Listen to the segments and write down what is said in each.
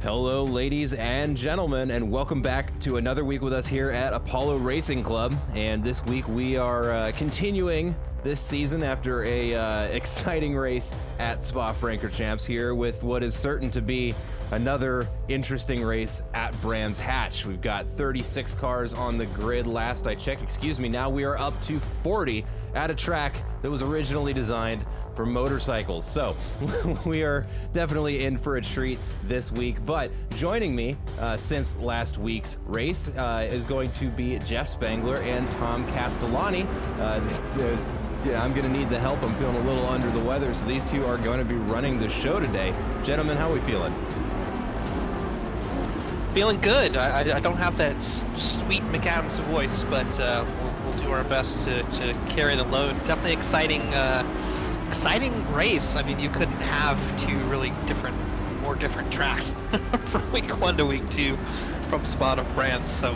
Hello, ladies and gentlemen, and welcome back to another week with us here at Apollo Racing Club. And this week we are continuing this season after a exciting race at Spa-Francorchamps here with what is certain to be another interesting race at Brands Hatch. We've got 36 cars on the grid last I checked. Now we are up to 40 at a track that was originally designed for motorcycles. So we are definitely in for a treat this week. But joining me since last week's race is going to be Jeff Spangler and Tom Castellani. I'm going to need the help. I'm feeling a little under the weather, so these two are going to be running the show today. Gentlemen, how are we feeling? Feeling good. I don't have that sweet McAdams voice, but we'll do our best to carry the load. Definitely exciting race. I mean, you couldn't have two really more different tracks from week 1 to week 2 from Spa to Brands. So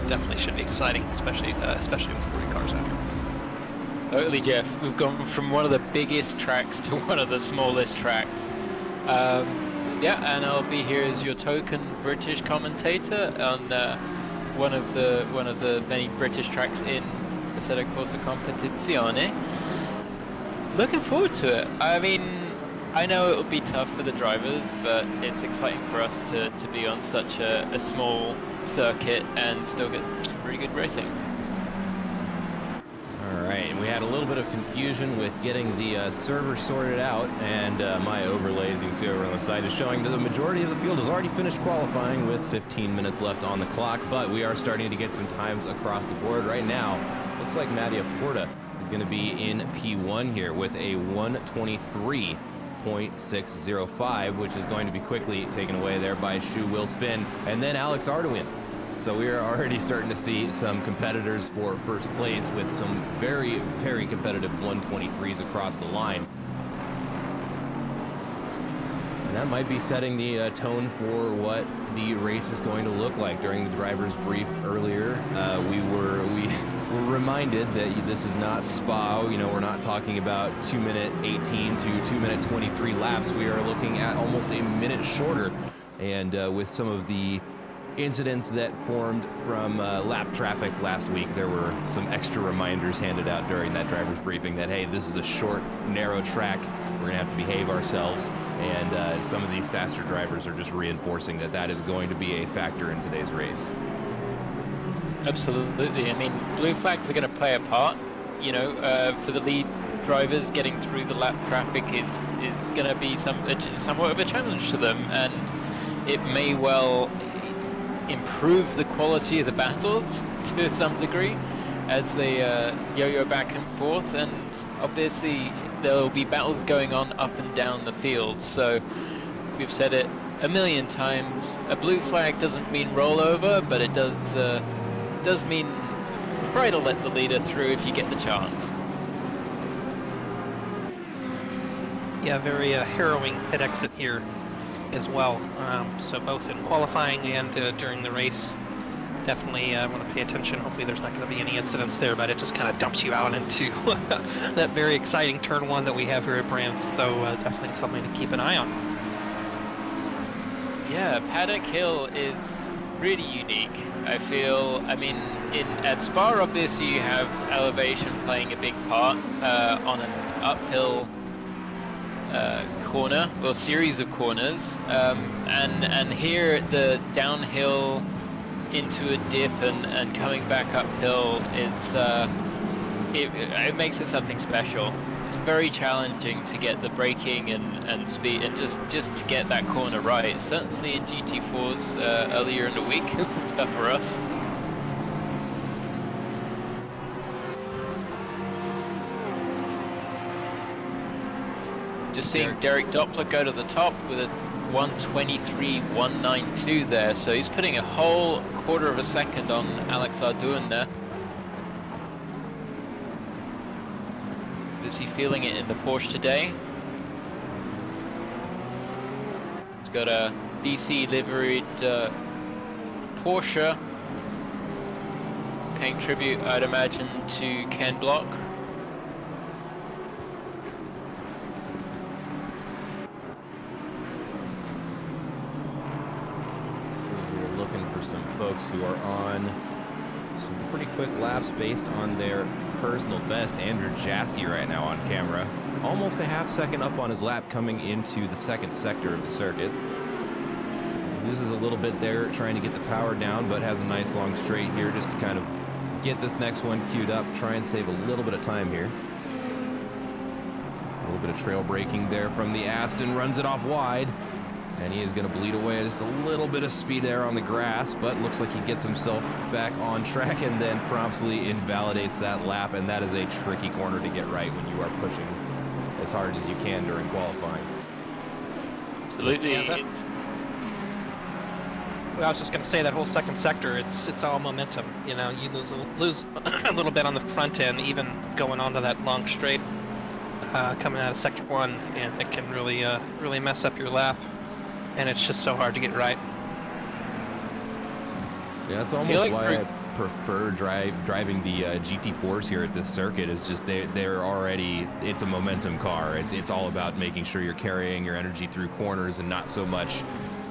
definitely should be exciting, especially with 40 cars out here. Totally, Jeff. We've gone from one of the biggest tracks to one of the smallest tracks. Yeah, and I'll be here as your token British commentator on one of the many British tracks in Assetto Corsa Competizione. Looking forward to it. I mean, I know it'll be tough for the drivers, but it's exciting for us to be on such a small circuit and still get some really good racing. Alright, and we had a little bit of confusion with getting the server sorted out, and my overlays, you can see over on the side, is showing that the majority of the field has already finished qualifying with 15 minutes left on the clock, but we are starting to get some times across the board right now. Looks like Mattia Porta is going to be in P1 here with a 1:23.605, which is going to be quickly taken away there by Shu Will Spin, and then Alex Arduin. So we are already starting to see some competitors for first place with some very, very competitive 123s across the line. And that might be setting the tone for what the race is going to look like. During the driver's brief earlier, we were reminded that this is not Spa. You know, we're not talking about 2-minute 18 to 2-minute 23 laps. We are looking at almost a minute shorter, and with some of the incidents that formed from lap traffic last week, there were some extra reminders handed out during that driver's briefing that, hey, this is a short, narrow track. We're going to have to behave ourselves. And some of these faster drivers are just reinforcing that that is going to be a factor in today's race. Absolutely. I mean, blue flags are going to play a part. You know, for the lead drivers, getting through the lap traffic is going to be somewhat of a challenge to them. And it may well improve the quality of the battles to some degree as they yo-yo back and forth, and obviously there'll be battles going on up and down the field. So we've said it a million times, a blue flag doesn't mean rollover, but it does mean try to let the leader through if you get the chance. Yeah, very harrowing pit exit here as well. So both in qualifying and during the race, definitely want to pay attention. Hopefully there's not going to be any incidents there, but it just kind of dumps you out into that very exciting turn 1 that we have here at Brands. So definitely something to keep an eye on. Yeah, Paddock Hill is really unique, I feel. I mean, at Spa, obviously you have elevation playing a big part on an uphill corner or series of corners, and here the downhill into a dip and coming back uphill, it makes it something special. It's very challenging to get the braking and speed and just to get that corner right. Certainly in GT4s earlier in the week it was tough for us. Just seeing Derek Doppler go to the top with a 1:23.192 there, so he's putting a whole quarter of a second on Alex Arduin there. Is he feeling it in the Porsche today? It's got a DC liveried Porsche, paying tribute, I'd imagine, to Ken Block. folks who are on some pretty quick laps based on their personal best. Andrew Jaski right now on camera. Almost a half second up on his lap coming into the second sector of the circuit. Loses a little bit there trying to get the power down, but has a nice long straight here just to kind of get this next one queued up, try and save a little bit of time here. A little bit of trail braking there from the Aston, runs it off wide, and he is going to bleed away. Just a little bit of speed there on the grass, but looks like he gets himself back on track and then promptly invalidates that lap, and that is a tricky corner to get right when you are pushing as hard as you can during qualifying. Absolutely. Yeah, well, I was just going to say that whole second sector, it's all momentum. You know, you lose a little bit on the front end, even going onto that long straight coming out of sector 1, and it can really mess up your lap, and it's just so hard to get right. Yeah, that's almost why I prefer driving the GT4s here at this circuit. Is just they're already, it's a momentum car. It's all about making sure you're carrying your energy through corners and not so much,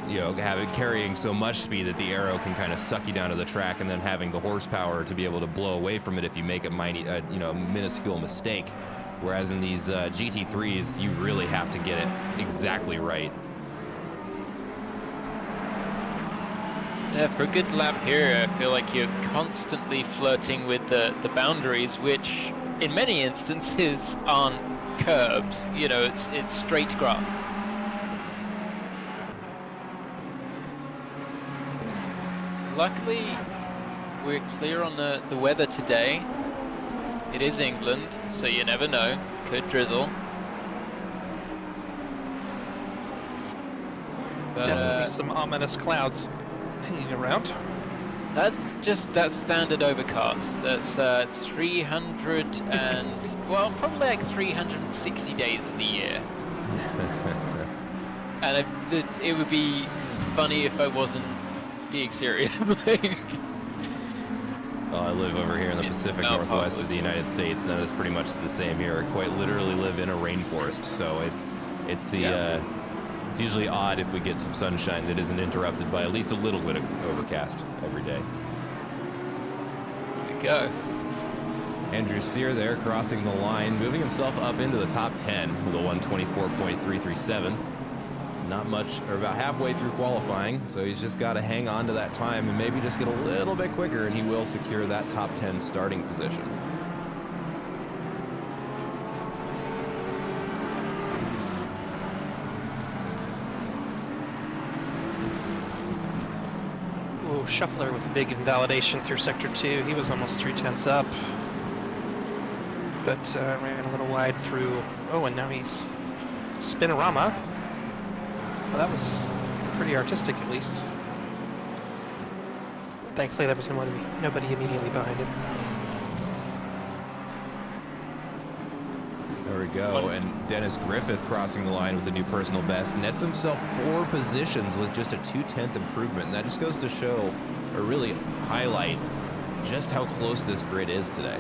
you know, carrying so much speed that the aero can kind of suck you down to the track, and then having the horsepower to be able to blow away from it if you make a minuscule mistake. Whereas in these GT3s, you really have to get it exactly right. Yeah, for a good lap here, I feel like you're constantly flirting with the boundaries, which in many instances aren't curbs. You know, it's straight grass. Luckily, we're clear on the weather today. It is England, so you never know. Could drizzle. But, Definitely some ominous clouds hanging around. That's standard overcast. That's 300 and, well, probably like 360 days of the year. And it would be funny if I wasn't being serious. Well, I live over here in the Pacific Northwest of the United States, and that is pretty much the same here. I quite literally live in a rainforest, so it's usually odd if we get some sunshine that isn't interrupted by at least a little bit of overcast every day. There we go. Andrew Sear there crossing the line, moving himself up into the top 10 with a 124.337. Not much, or about halfway through qualifying, so he's just got to hang on to that time and maybe just get a little bit quicker, and he will secure that top 10 starting position. Ooh, Shuffler with a big invalidation through sector 2. He was almost 3/10 up, but ran a little wide through. Oh, and now he's Spinorama. Well, that was pretty artistic, at least. Thankfully, there was nobody immediately behind him. There we go, and Dennis Griffith crossing the line with a new personal best, nets himself 4 positions with just a 2/10 improvement, and that just goes to show, or really highlight, just how close this grid is today.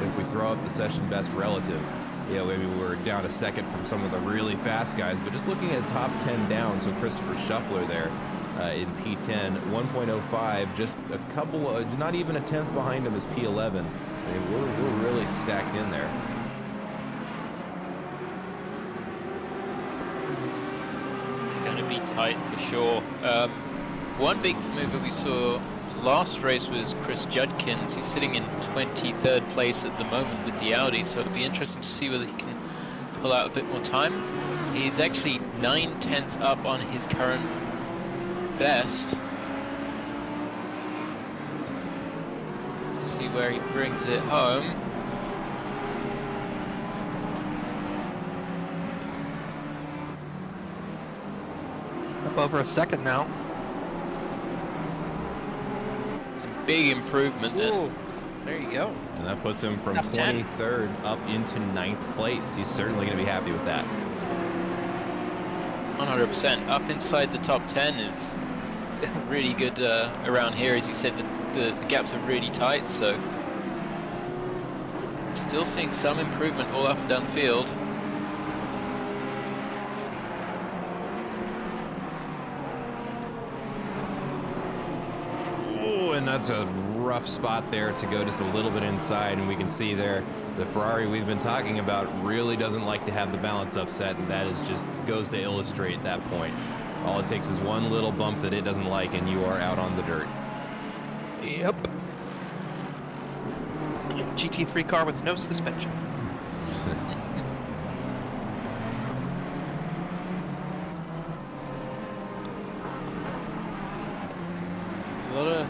If we throw up the session best relative, yeah, maybe we're down a second from some of the really fast guys, but just looking at top 10 down, so Christopher Shuffler there in P10, 1.05, just a couple, not even a tenth behind him is P11. I mean, we're really stacked in there. Going to be tight for sure. One big mover we saw last race was Chris Judkins. He's sitting in 23rd place at the moment with the Audi, so it'll be interesting to see whether he can pull out a bit more time. He's actually 9/10 up on his current best. See where he brings it home. Up over a second now. Some big improvement then. Ooh, there you go. And that puts him from Top 10. 23rd up into 9th place. He's certainly going to be happy with that. 100%. Up inside the top 10 is really good around here. As you said, the gaps are really tight, so still seeing some improvement all up and down the field. that's a rough spot there to go just a little bit inside, and we can see there the Ferrari we've been talking about really doesn't like to have the balance upset, and that is just goes to illustrate that point. All it takes is one little bump that it doesn't like, and you are out on the dirt. Yep. GT3 car with no suspension. A lot of,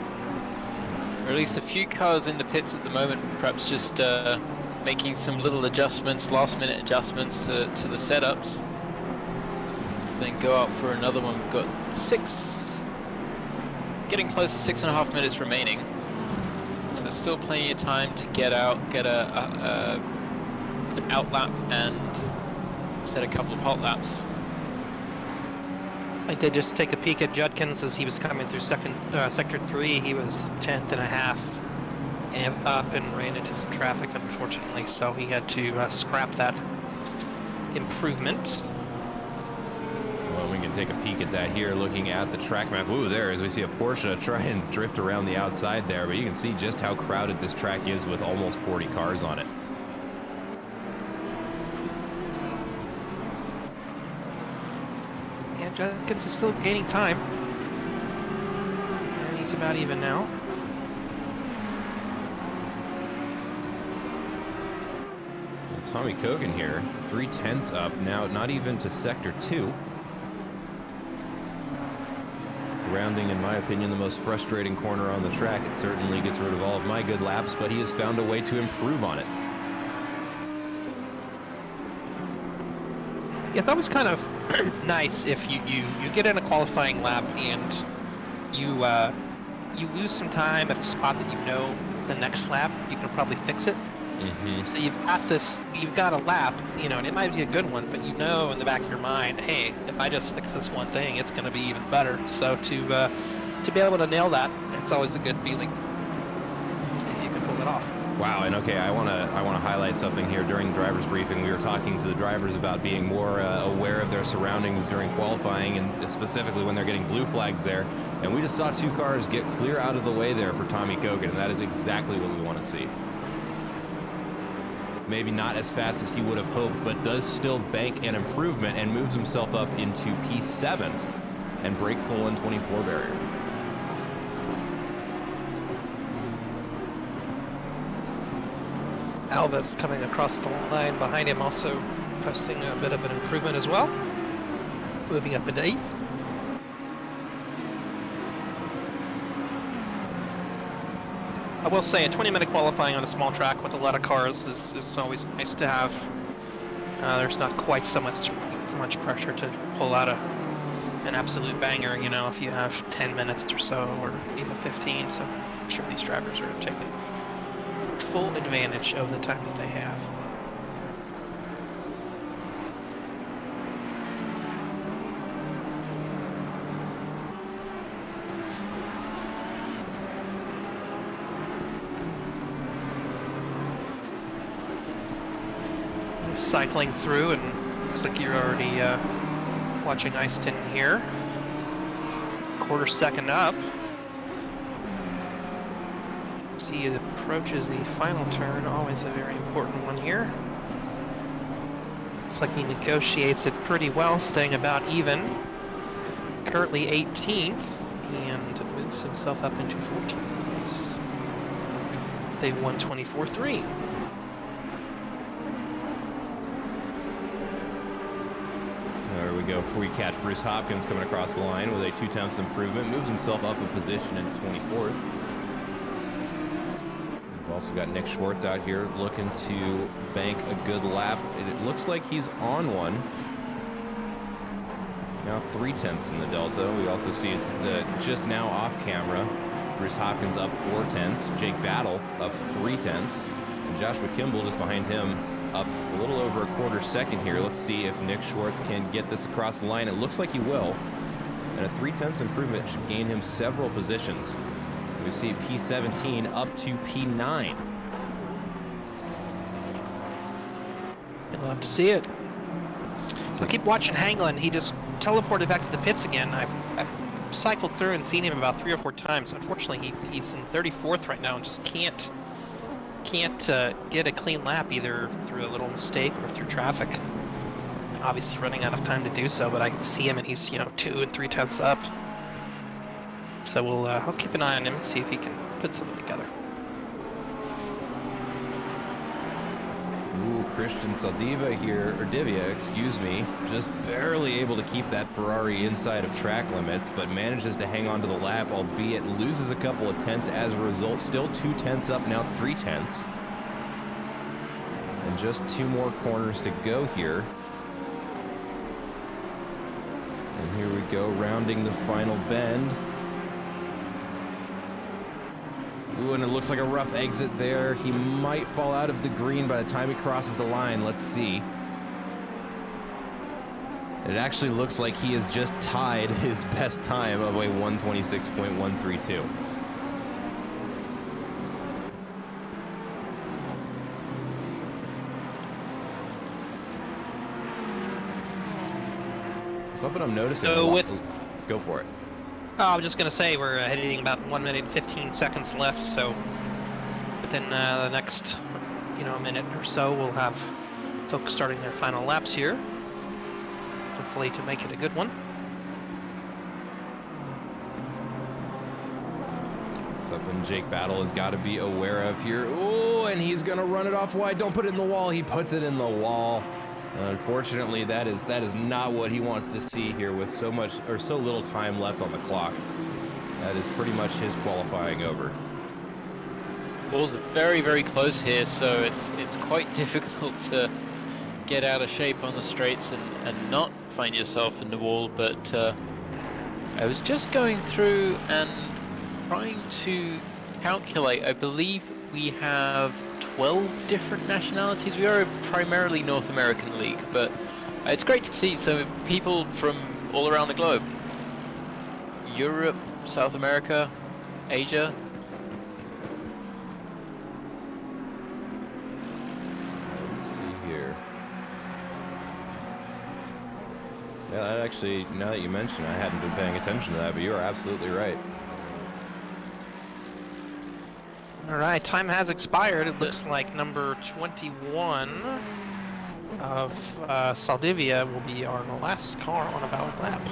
or at least a few cars in the pits at the moment, perhaps just making some little adjustments, last-minute adjustments to the setups. So then go out for another one. We've got getting close to 6.5 minutes remaining. So still plenty of time to get out, get an out lap and set a couple of hot laps. I did just take a peek at Judkins as he was coming through sector 3. He was 10th and a half and up and ran into some traffic, unfortunately, so he had to scrap that improvement. Well, we can take a peek at that here, looking at the track map. Ooh, there, as we see a Porsche try and drift around the outside there, but you can see just how crowded this track is with almost 40 cars on it. Yeah, Judkins is still gaining time. And he's about even now. And Tommy Kogan here, 3/10 up now, not even to sector 2. Rounding, in my opinion, the most frustrating corner on the track. It certainly gets rid of all of my good laps, but he has found a way to improve on it. Yeah, that was kind of nice if you get in a qualifying lap and you lose some time at a spot that you know the next lap you can probably fix it. So you've got a lap, you know, and it might be a good one, but you know in the back of your mind, hey, if I just fix this one thing, it's going to be even better. So to be able to nail that, it's always a good feeling if you can pull it off. Wow, and okay, I want to highlight something here. During the driver's briefing, we were talking to the drivers about being more aware of their surroundings during qualifying, and specifically when they're getting blue flags there. And we just saw 2 cars get clear out of the way there for Tommy Kogan, and that is exactly what we want to see. Maybe not as fast as he would have hoped, but does still bank an improvement and moves himself up into P7 and breaks the 124 barrier. Alva's coming across the line behind him, also posting a bit of an improvement as well, moving up into 8th. I will say a 20-minute qualifying on a small track with a lot of cars is always nice to have. There's not quite so much pressure to pull out an absolute banger, you know, if you have 10 minutes or so, or even 15. So I'm sure these drivers are taking full advantage of the time that they have. Cycling through, and looks like you're already watching Eiston here. Quarter second up. See, it approaches the final turn, always a very important one here. Looks like he negotiates it pretty well, staying about even. Currently 18th, and moves himself up into 14th place with a 124.3. There we go. We catch Bruce Hopkins coming across the line with a 2/10 improvement, moves himself up a position into 24th. We've also got Nick Schwartz out here looking to bank a good lap. It looks like he's on one. Now 3/10 in the Delta. We also see just now off camera, Bruce Hopkins up 4/10, Jake Battle up 3/10, and Joshua Kimball just behind him up a little over a quarter second here. Let's see if Nick Schwartz can get this across the line. It looks like he will. And a 3/10 improvement should gain him several positions. We see P17 up to P9. I'd love to see it. So keep watching Hanglin. He just teleported back to the pits again. I've cycled through and seen him about 3 or 4 times. Unfortunately, he's in 34th right now and just can't get a clean lap either through a little mistake or through traffic. Obviously running out of time to do so, but I can see him and he's 2 and 3 tenths up. So I'll keep an eye on him and see if he can put something together. Ooh, Christian Divia, excuse me, just barely able to keep that Ferrari inside of track limits, but manages to hang on to the lap, albeit loses a couple of tenths as a result. Still 2 tenths up, now 3 tenths. And just 2 more corners to go here. And here we go, rounding the final bend. Ooh, and it looks like a rough exit there. He might fall out of the green by the time he crosses the line. Let's see. It actually looks like he has just tied his best time of a 126.132. Something I'm noticing. Go for it. Oh, I was just going to say we're hitting about 1 minute and 15 seconds left, so within the next, minute or so, we'll have folks starting their final laps here, hopefully to make it a good one. Something Jake Battle has got to be aware of here. Oh, and he's going to run it off wide. Don't put it in the wall. He puts it in the wall. Unfortunately, that is not what he wants to see here with so little time left on the clock. That is pretty much his qualifying over. Balls are very, very close here, so it's quite difficult to get out of shape on the straights and not find yourself in the wall. But I was just going through and trying to calculate. I believe we have 12 different nationalities. We are a primarily North American league, but it's great to see some people from all around the globe. Europe, South America, Asia. Let's see here. Yeah, that actually, now that you mention it, I hadn't been paying attention to that, but you are absolutely right. All right, time has expired. It looks like number 21 of Saldivia will be our last car on a valid lap.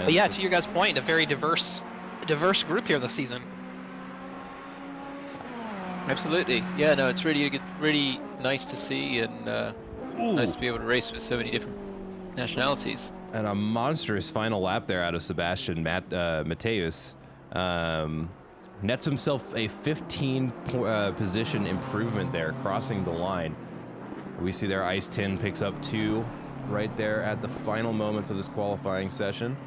But yeah, to your guys' point, a very diverse group here this season. Absolutely. Yeah, no, it's really nice to see, and nice to be able to race with so many different nationalities. And a monstrous final lap there out of Sebastian Mateus. Nets himself a 15 position improvement there, crossing the line. We see there Ice Tin picks up 2 right there at the final moments of this qualifying session.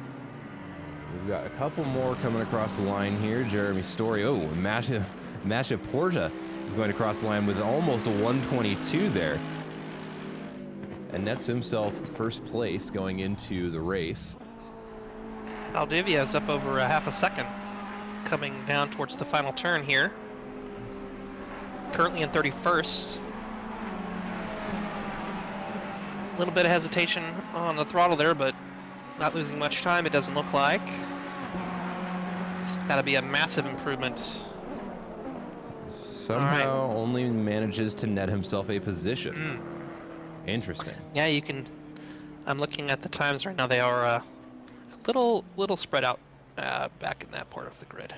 We've got a couple more coming across the line here. Jeremy Story. Oh, Masha Porta is going to cross the line with almost a 122 there. And nets himself first place going into the race. Valdivia is up over a half a second, coming down towards the final turn here. Currently in 31st. A little bit of hesitation on the throttle there, but not losing much time, it doesn't look like. It's got to be a massive improvement. Somehow only manages to net himself a position. Interesting. Yeah, you can. I'm looking at the times right now. They are a little spread out back in that part of the grid.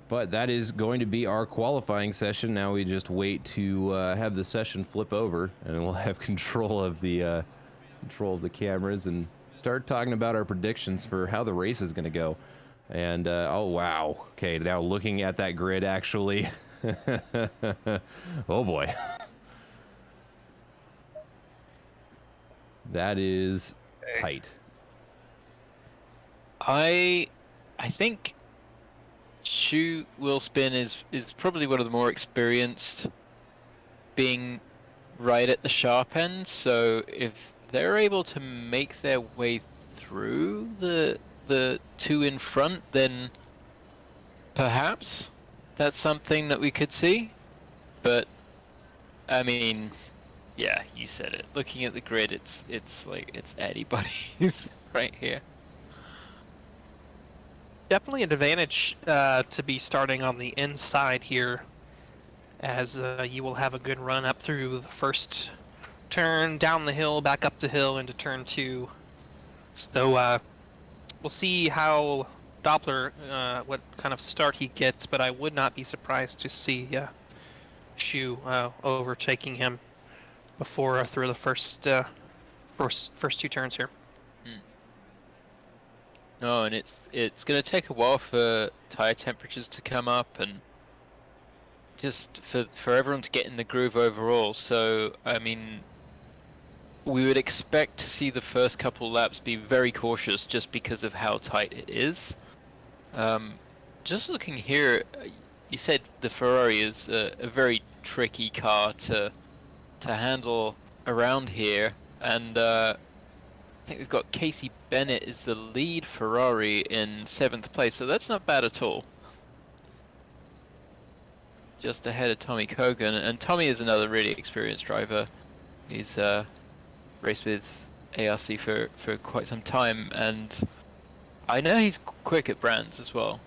But that is going to be our qualifying session. Now we just wait to have the session flip over, and we'll have control of the cameras and start talking about our predictions for how the race is going to go. And oh wow, okay. Now looking at that grid, actually, oh boy. That is tight. I think Shu Will Spin is probably one of the more experienced, being right at the sharp end. So if they're able to make their way through the 2 in front, then perhaps that's something that we could see. but I mean, yeah, you said it. Looking at the grid, it's like it's anybody right here. Definitely an advantage to be starting on the inside here, as you will have a good run up through the first turn, down the hill, back up the hill into turn 2. So we'll see how Doppler, what kind of start he gets, but I would not be surprised to see Shu overtaking him before through the first 2 turns here. No, and it's going to take a while for tire temperatures to come up and just for everyone to get in the groove overall. So, I mean, we would expect to see the first couple laps be very cautious just because of how tight it is. Just looking here, you said the Ferrari is a very tricky car to handle around here, and I think we've got Casey Bennett is the lead Ferrari in 7th place, so that's not bad at all. Just ahead of Tommy Kogan, and Tommy is another really experienced driver. He's raced with ARC for quite some time, and I know he's quick at Brands as well.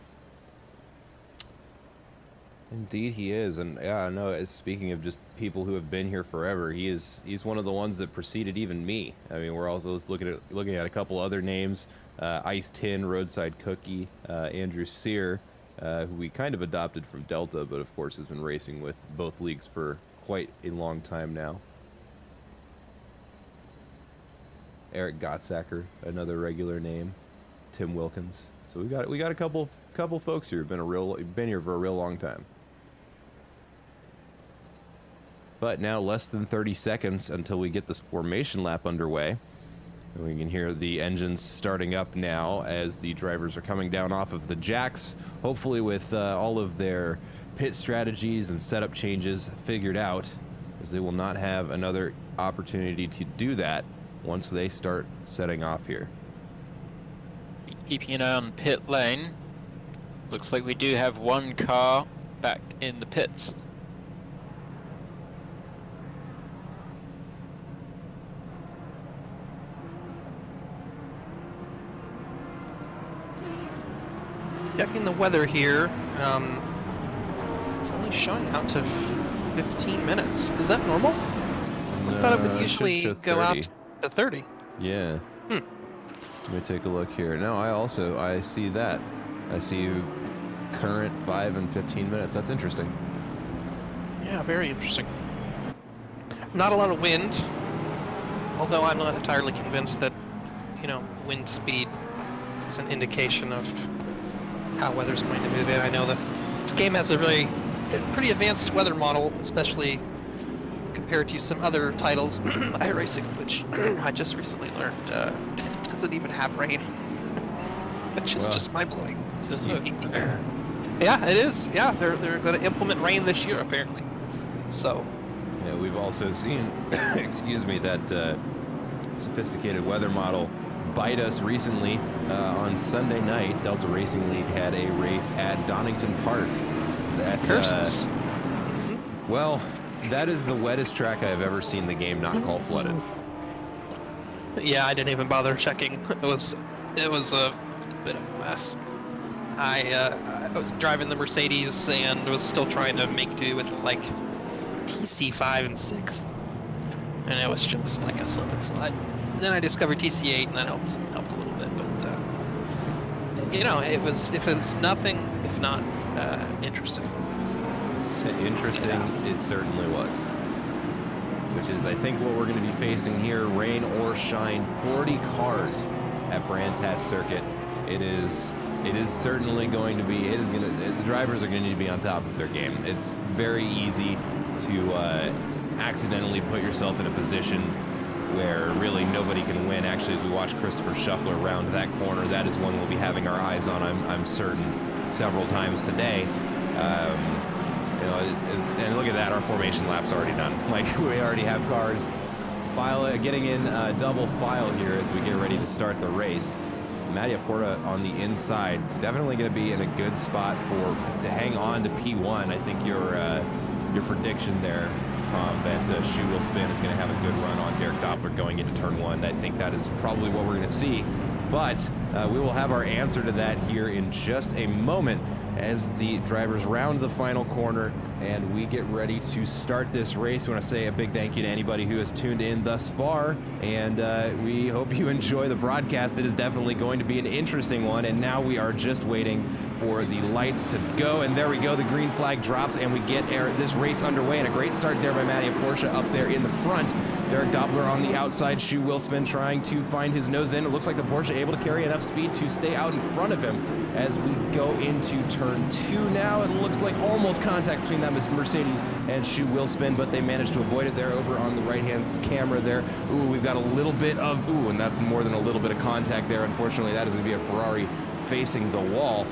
Indeed he is, and yeah, I know, speaking of just people who have been here forever, he's one of the ones that preceded even me. I mean, we're also looking at a couple other names, Ice Tin, Roadside Cookie, Andrew Sear, who we kind of adopted from Delta, but of course has been racing with both leagues for quite a long time now. Eric Gottsacker, another regular name, Tim Wilkins. So we got a couple folks here who've been here for a real long time. But now less than 30 seconds until we get this formation lap underway. And we can hear the engines starting up now as the drivers are coming down off of the jacks, hopefully with all of their pit strategies and setup changes figured out, as they will not have another opportunity to do that once they start setting off here. Keeping an eye on pit lane. Looks like we do have one car back in the pits. Checking the weather here, it's only showing out to 15 minutes. Is that normal? I thought it would usually go out to 30. Yeah. Let me take a look here. No, I see that. I see current 5 and 15 minutes. That's interesting. Yeah, very interesting. Not a lot of wind, although I'm not entirely convinced that, wind speed is an indication of how weather's going to move in. I know that this game has a pretty advanced weather model, especially compared to some other titles, iRacing, which I just recently learned doesn't even have rain, which is just mind-blowing. Yeah, it is. Yeah, they're going to implement rain this year, apparently. So. Yeah, we've also seen, excuse me, that sophisticated weather model bite us recently. On Sunday night, Delta Racing League had a race at Donington Park. Well, that is the wettest track I've ever seen the game not call flooded. Yeah, I didn't even bother checking. It was a bit of a mess. I was driving the Mercedes and was still trying to make do with like TC5 and 6, and it was just like a slip and slide. Then I discovered TC8, and that helped a little bit. But it was nothing if not interesting. Interesting, it certainly was. Which is, I think, what we're going to be facing here, rain or shine. 40 cars at Brands Hatch Circuit. It is certainly going to be. The drivers are going to need to be on top of their game. It's very easy to accidentally put yourself in a position where really nobody can win. Actually, as we watch Christopher Shuffler round that corner, that is one we'll be having our eyes on, I'm certain, several times today. And look at that, our formation lap's already done. Like, we already have cars getting in double file here as we get ready to start the race. Mattia Porta on the inside, definitely going to be in a good spot to hang on to P1. I think your prediction there, Tom, that Shoe Will Spin is going to have a good run on Derek Doppler going into turn 1. I think that is probably what we're going to see. But we will have our answer to that here in just a moment as the drivers round the final corner and we get ready to start this race. I want to say a big thank you to anybody who has tuned in thus far, and we hope you enjoy the broadcast. It is definitely going to be an interesting one, and now we are just waiting for the lights to go, and there we go. The green flag drops, and we get this race underway, and a great start there by Matty and Porsche up there in the front. Derek Doppler on the outside. Shoe Will Spin trying to find his nose in. It looks like the Porsche able to carry enough speed to stay out in front of him as we go into turn 2 now. It looks like almost contact between that Mercedes and Shoe Will Spin, but they managed to avoid it there over on the right-hand camera there. Ooh, we've got a little bit of, and that's more than a little bit of contact there. Unfortunately, that is going to be a Ferrari facing the wall.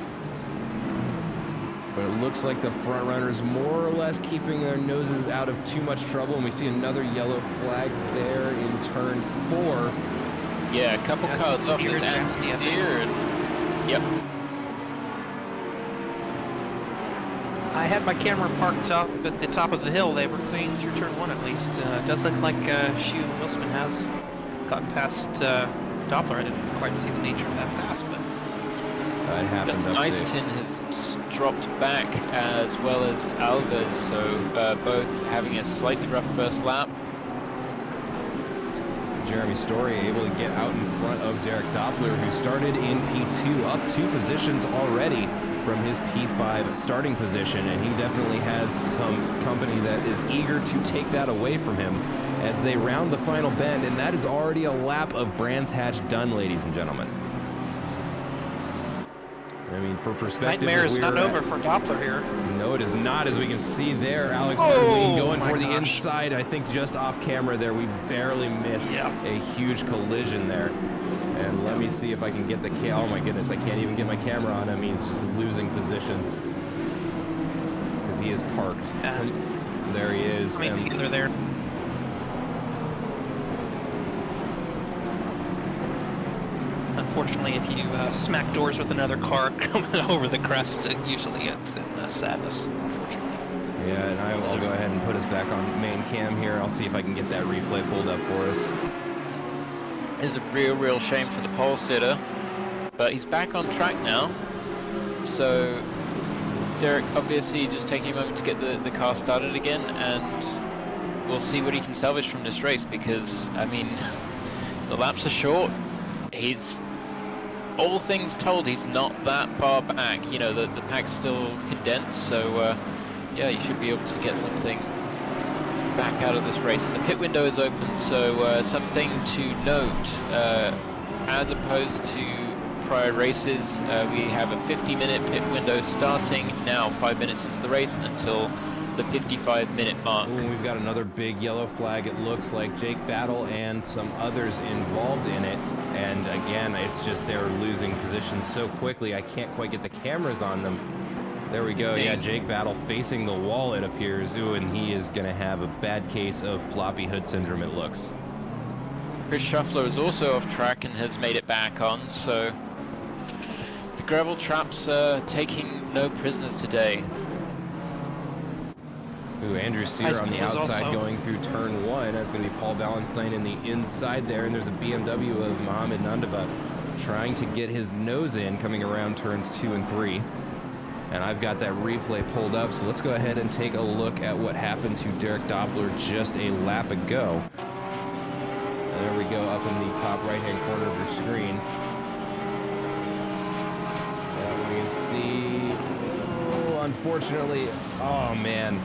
But it looks like the front runners more or less keeping their noses out of too much trouble. And we see another yellow flag there in turn 4. Yeah, a couple cars off his steer. Yep. I had my camera parked up at the top of the hill. They were cleaning through turn 1 at least. It does look like Shoe Will Spin has gotten past Doppler. I didn't quite see the nature of that pass, but it happened. Eiston has dropped back as well as Alves, so both having a slightly rough first lap. Jeremy Story able to get out in front of Derek Doppler, who started in P2, up 2 positions already from his P5 starting position, and he definitely has some company that is eager to take that away from him as they round the final bend, and that is already a lap of Brands Hatch done, ladies and gentlemen. I mean, for perspective, nightmare is not over for Doppler here. No, it is not, as we can see there. Alex Berlin going for the gosh. inside. I think just off camera there, we barely missed a huge collision there. And let me see if I can get the oh my goodness, I can't even get my camera on him. He's just losing positions because he is parked. There he is. Coming together there. Unfortunately, if you smack doors with another car coming over the crest, it usually ends in sadness, unfortunately. Yeah, and I'll go ahead and put us back on main cam here. I'll see if I can get that replay pulled up for us. It's a real shame for the pole sitter, but he's back on track now. So Derek obviously just taking a moment to get the car started again, and we'll see what he can salvage from this race, because, I mean, the laps are short. He's, all things told, he's not that far back. You know, the pack's still condensed, so yeah, you should be able to get something back out of this race. And the pit window is open, so something to note, as opposed to prior races, we have a 50-minute pit window starting now, 5 minutes into the race, until the 55-minute mark. Ooh, we've got another big yellow flag. It looks like Jake Battle and some others involved in it. And again, it's just they're losing positions so quickly, I can't quite get the cameras on them. There we go. Yeah, Jake Battle facing the wall, it appears. Ooh, and he is going to have a bad case of floppy hood syndrome, it looks. Chris Shuffler is also off track and has made it back on, so the gravel traps are taking no prisoners today. Ooh, Andrew Sear on the outside going through turn 1. That's going to be Paul Ballenstein in the inside there, and there's a BMW of Mohamed Nandaba trying to get his nose in, coming around turns 2 and 3. And I've got that replay pulled up, so let's go ahead and take a look at what happened to Derek Doppler just a lap ago. There we go, up in the top right-hand corner of your screen. And we can see, unfortunately, oh man,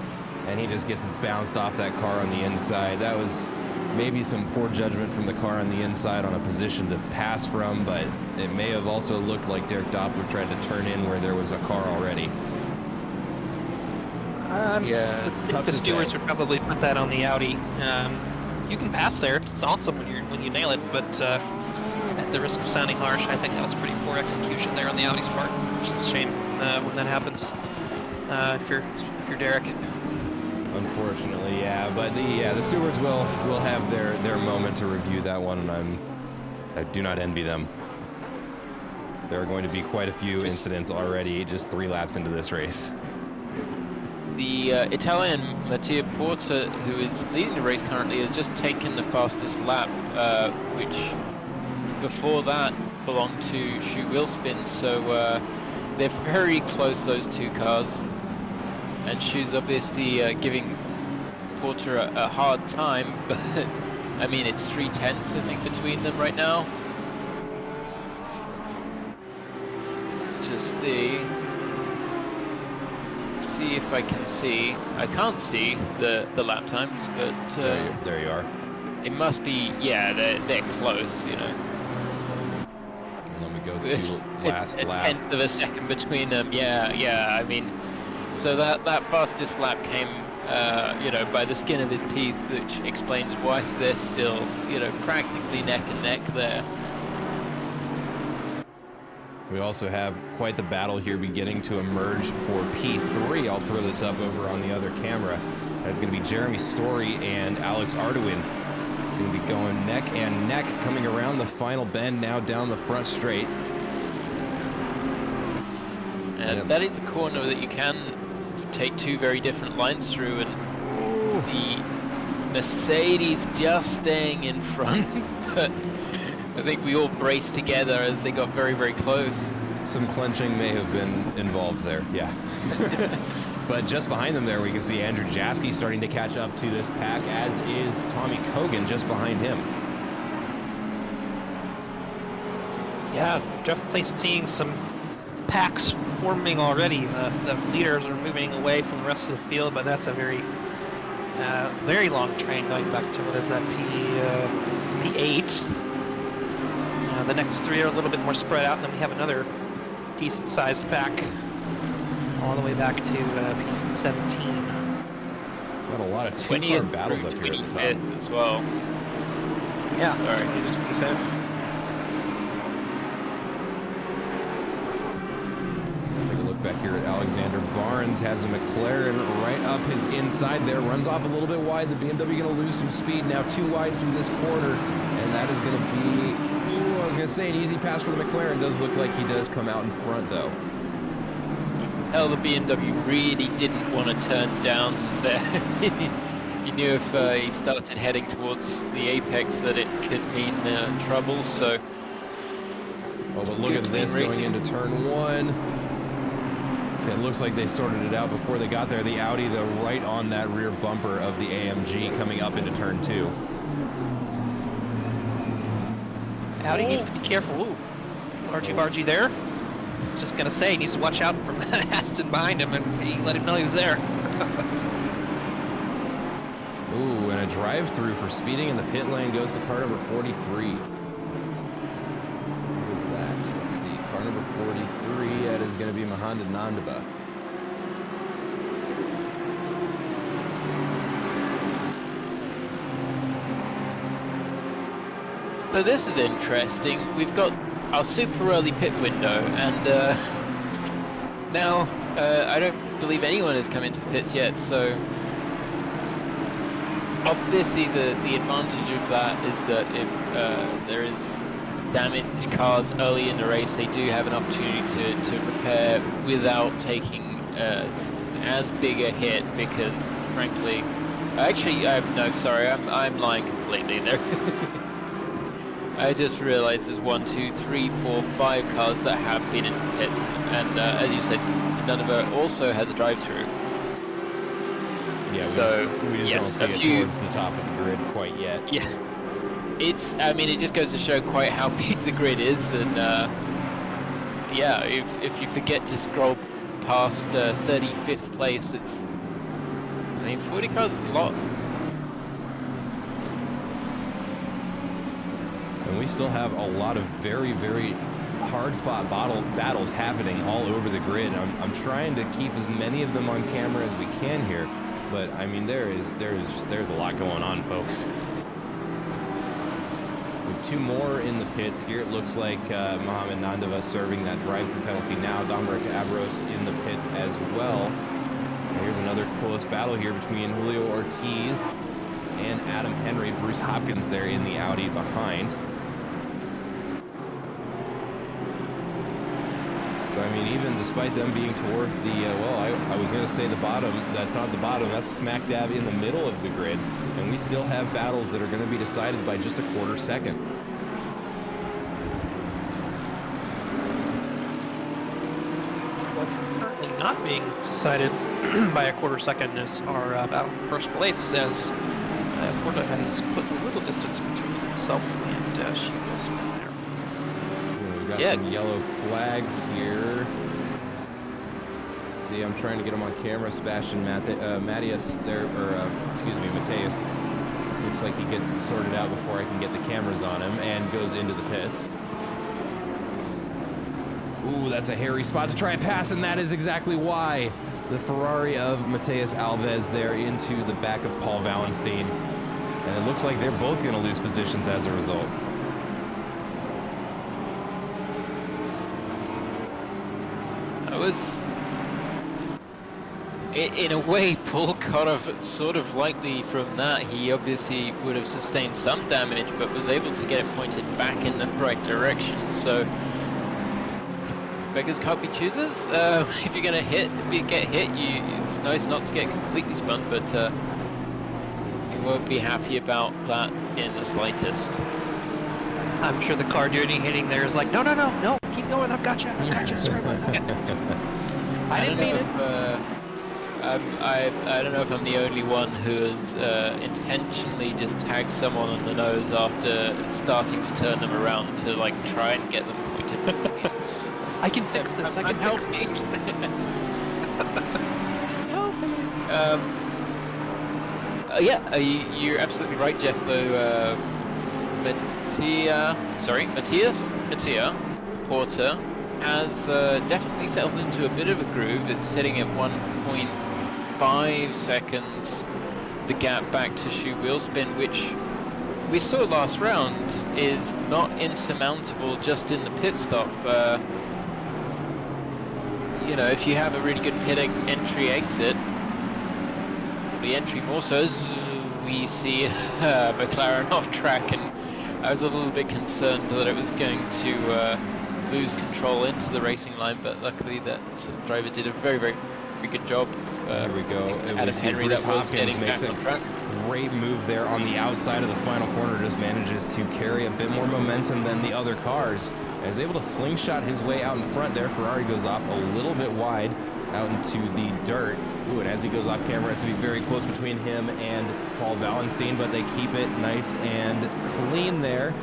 and he just gets bounced off that car on the inside. That was maybe some poor judgment from the car on the inside on a position to pass from, but it may have also looked like Derek Doppler tried to turn in where there was a car already. Yeah, I think the stewards would probably put that on the Audi. You can pass there. It's awesome when you nail it, but at the risk of sounding harsh, I think that was pretty poor execution there on the Audi's part, which is a shame when that happens. If you're Derek. Unfortunately, yeah, but the stewards will have their moment to review that one, and I do not envy them. There are going to be quite a few incidents already, just 3 laps into this race. the Italian Mattia Porta, who is leading the race currently, has just taken the fastest lap, which before that belonged to Shu Wheelspin. So they're very close, those two cars. And Shu's obviously giving Porter a hard time, but I mean, it's 3/10, I think, between them right now. Let's just see if I can see. I can't see the lap times, but there you are. it must be, yeah, they're close, you know. And let me go to last a lap. tenth of a second between them. Yeah. I mean, so that fastest lap came, you know, by the skin of his teeth, which explains why they're still, you know, practically neck and neck there. We also have quite the battle here beginning to emerge for P3. I'll throw this up over on the other camera. That's going to be Jeremy Story and Alex Arduin. Going to be going neck and neck, coming around the final bend now down the front straight. And that is a corner that you can take two very different lines through, and the Mercedes just staying in front, but I think we all braced together as they got very, very close. Some clenching may have been involved there, yeah. But just behind them there, we can see Andrew Jaski starting to catch up to this pack, as is Tommy Kogan just behind him. Yeah, definitely seeing some packs forming already. The leaders are moving away from the rest of the field, but that's a very long train going back to, what is that, P8. The next three are a little bit more spread out, and then we have another decent-sized pack all the way back to P17. Got a lot of two-car battles up here at the top. As well. Yeah, sorry. Just 25th. Let's take a look back here at Alexander Barnes. Has a McLaren right up his inside there. Runs off a little bit wide. The BMW going to lose some speed now, too wide through this corner, and that is going to be... I was going to say an easy pass for the McLaren. Does look like he does come out in front, though. Hell, the BMW really didn't want to turn down there. He knew if he started heading towards the apex that it could mean trouble, so... Oh, but look at this going into turn one. It looks like they sorted it out before they got there. The Audi, though, right on that rear bumper of the AMG coming up into turn two. Audi needs to be careful. Ooh, argy-bargy there. Just gonna say, he needs to watch out from Aston behind him, and he let him know he was there. Ooh, and a drive-through for speeding in the pit lane goes to car number 43. Who is that? Let's see, car number 43, that is going to be Mahanda Nandaba. So this is interesting. We've got our super early pit window, and now I don't believe anyone has come into the pits yet, so obviously the advantage of that is that if there is damaged cars early in the race, they do have an opportunity to repair without taking as big a hit, because frankly, actually, no, sorry, I'm lying completely there. I just realized there's 1, 2, 3, 4, 5 cars that have been into the pits, and as you said, Nunavut also has a drive-through. Yeah, so we just don't see it towards the top of the grid quite yet. Yeah, I mean, it just goes to show quite how big the grid is, and yeah, if you forget to scroll past 35th place, it's, I mean, 40 cars is a lot. And we still have a lot of very, very hard-fought battles happening all over the grid. I'm trying to keep as many of them on camera as we can here, but I mean, there's a lot going on, folks. With two more in the pits here, it looks like Mohamed Nandava serving that drive-through penalty now. Dominic Abros in the pits as well. And here's another close battle here between Julio Ortiz and Adam Henry. Bruce Hopkins there in the Audi behind. So I mean, even despite them being towards the, well, I was going to say the bottom. That's not the bottom. That's smack dab in the middle of the grid. And we still have battles that are going to be decided by just a quarter second. Currently not being decided by a quarter second is our battle for first place, as Porta has put a little distance between himself and She Wheels there. We've got some yellow flags here. Let's see, I'm trying to get them on camera. Sebastian Matthias there, or excuse me, Mateus. Looks like he gets it sorted out before I can get the cameras on him and goes into the pits. Ooh, that's a hairy spot to try and pass, and that is exactly why. The Ferrari of Mateus Alves there into the back of Paul Wallenstein. And it looks like they're both going to lose positions as a result. That was, in a way, Paul got off sort of lightly from that. He obviously would have sustained some damage, but was able to get it pointed back in the right direction. So beggars can't be choosers. If you're gonna get hit, it's nice not to get completely spun, but you won't be happy about that in the slightest. I'm sure the car doing hitting there is like, no, keep going, I've got you, sorry about that. I didn't mean it. I don't know if I'm the only one who has intentionally just tagged someone on the nose after starting to turn them around to like try and get them pointed back. I can fix this. I can fix this. Yeah, you're absolutely right, Jeff. Though Matthias Porter has definitely settled into a bit of a groove. It's sitting at 1.5 seconds. The gap back to Shoe Wheel Spin, which we saw last round, is not insurmountable just in the pit stop. You know, if you have a really good pit entry exit, the entry more so, as we see McLaren off track, and I was a little bit concerned that it was going to lose control into the racing line, but luckily that driver did a very, very good job. There we go. Adam Henry that was getting back on track. Great move there on the outside of the final corner, just manages to carry a bit more momentum than the other cars. And is able to slingshot his way out in front there. Ferrari goes off a little bit wide out into the dirt. Ooh, and as he goes off camera, it's going to be very close between him and Paul Wallenstein, but they keep it nice and clean there.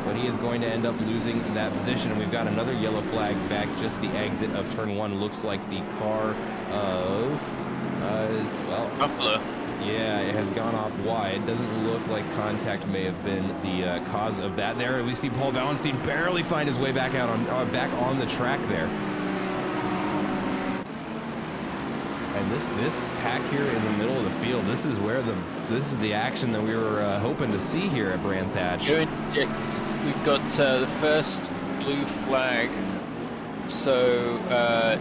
But he is going to end up losing that position. And we've got another yellow flag back just the exit of turn one. Looks like the car of, Buffalo. Yeah, it has gone off wide. Doesn't look like contact may have been the cause of that there. We see Paul Wallenstein barely find his way back out on on the track there. And this pack here in the middle of the field, this is the action that we were hoping to see here at Brands Hatch. We've got the first blue flag. So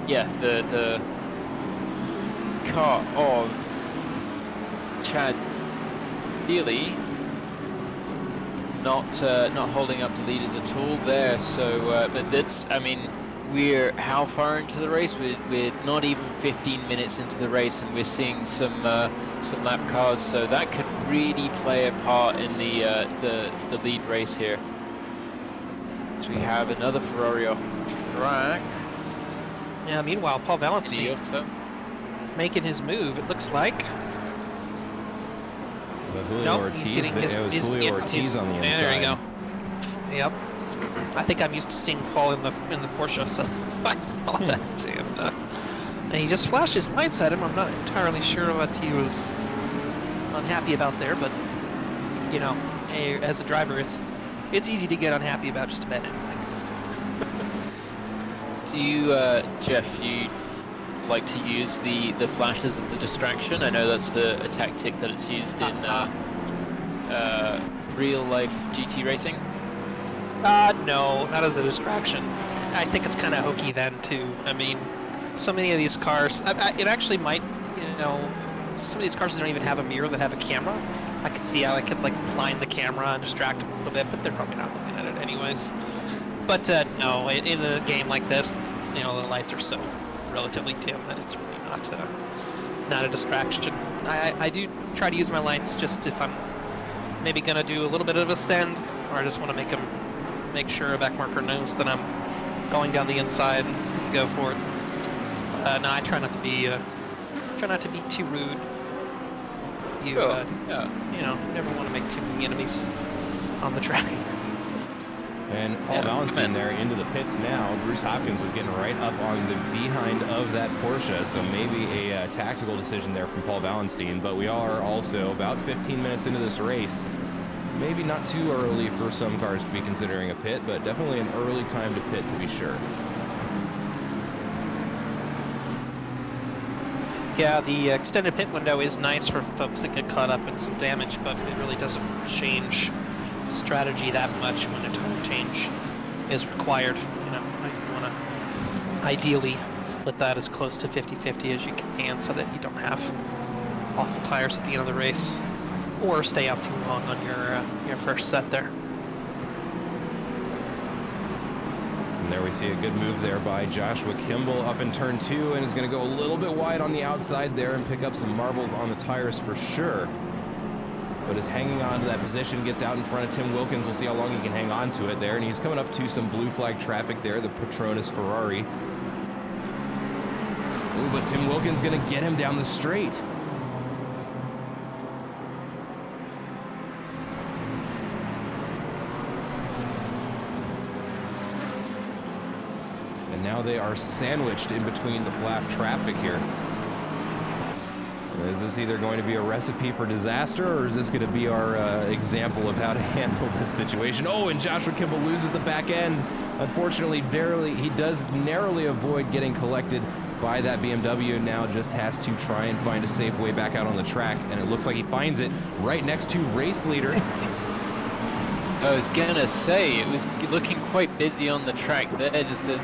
yeah, the car of Chad Healy not holding up the leaders at all there. So but that's, I mean, we're how far into the race? We're not even 15 minutes into the race, and we're seeing some lap cars. So that could really play a part in the lead race here. So we have another Ferrari off track. Yeah. Meanwhile, Paul Wallenstein making his move. It looks like. Julio Ortiz on the inside. There you go. Yep. I think I'm used to seeing Paul in the Porsche, so I saw that too. And he just flashed his lights at him. I'm not entirely sure what he was unhappy about there, but you know, as a driver, it's easy to get unhappy about just about anything. Do you, Jeff? You like to use the flashes as the distraction? I know that's a tactic that it's used in real life GT racing. No, not as a distraction. I think it's kind of hokey then too. I mean, so many of these cars, it actually might, you know, some of these cars don't even have a mirror that have a camera. I could see how I could like blind the camera and distract them a little bit, but they're probably not looking at it anyways. But no, in a game like this, the lights are so relatively dim that it's really not a distraction. I do try to use my lights just if I'm maybe gonna do a little bit of a stand, or I just want to make sure a back marker knows that I'm going down the inside and go for it. No, I try not to be too rude. You never want to make too many enemies on the track. And Paul Valenstein there into the pits now. Bruce Hopkins was getting right up on the behind of that Porsche, so maybe a tactical decision there from Paul Valenstein. But we are also about 15 minutes into this race. Maybe not too early for some cars to be considering a pit, but definitely an early time to pit to be sure. Yeah, the extended pit window is nice for folks that get caught up in some damage, but it really doesn't change strategy that much when a tire change is required. You want to ideally split that as close to 50-50 as you can so that you don't have awful tires at the end of the race, or stay out too long on your first set there. And there we see a good move there by Joshua Kimball up in turn 2, and is going to go a little bit wide on the outside there and pick up some marbles on the tires for sure. But is hanging on to that position, gets out in front of Tim Wilkins. We'll see how long he can hang on to it there. And he's coming up to some blue flag traffic there, the Petronas Ferrari. Ooh, but Tim Wilkins going to get him down the straight. And now they are sandwiched in between the black traffic here. Is this either going to be a recipe for disaster, or is this going to be our example of how to handle this situation? Oh, and Joshua Kimball loses the back end. Unfortunately, he does narrowly avoid getting collected by that BMW, and now just has to try and find a safe way back out on the track, and it looks like he finds it right next to race leader. I was gonna say, it was looking quite busy on the track there just as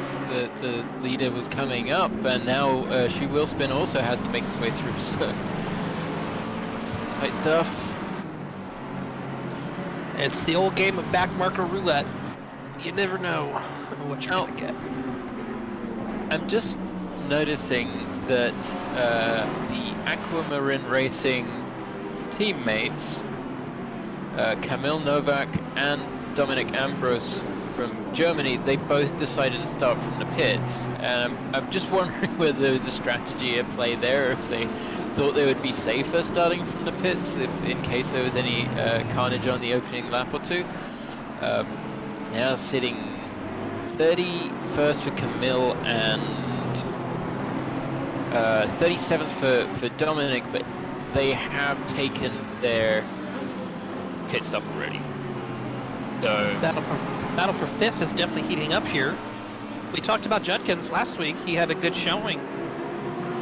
the leader was coming up, and now She Will Spin also has to make his way through, so tight stuff. It's the old game of back marker roulette. You never know what you're gonna get. I'm just noticing that the Aquamarine Racing teammates, Kamil Novak and Dominic Ambrose from Germany, they both decided to start from the pits. I'm just wondering whether there was a strategy at play there, if they thought they would be safer starting from the pits, if in case there was any carnage on the opening lap or two. Now sitting 31st for Kamil and 37th for Dominic, but they have taken their pit stop already. So Battle for 5th is definitely heating up here. We talked about Judkins last week. He had a good showing,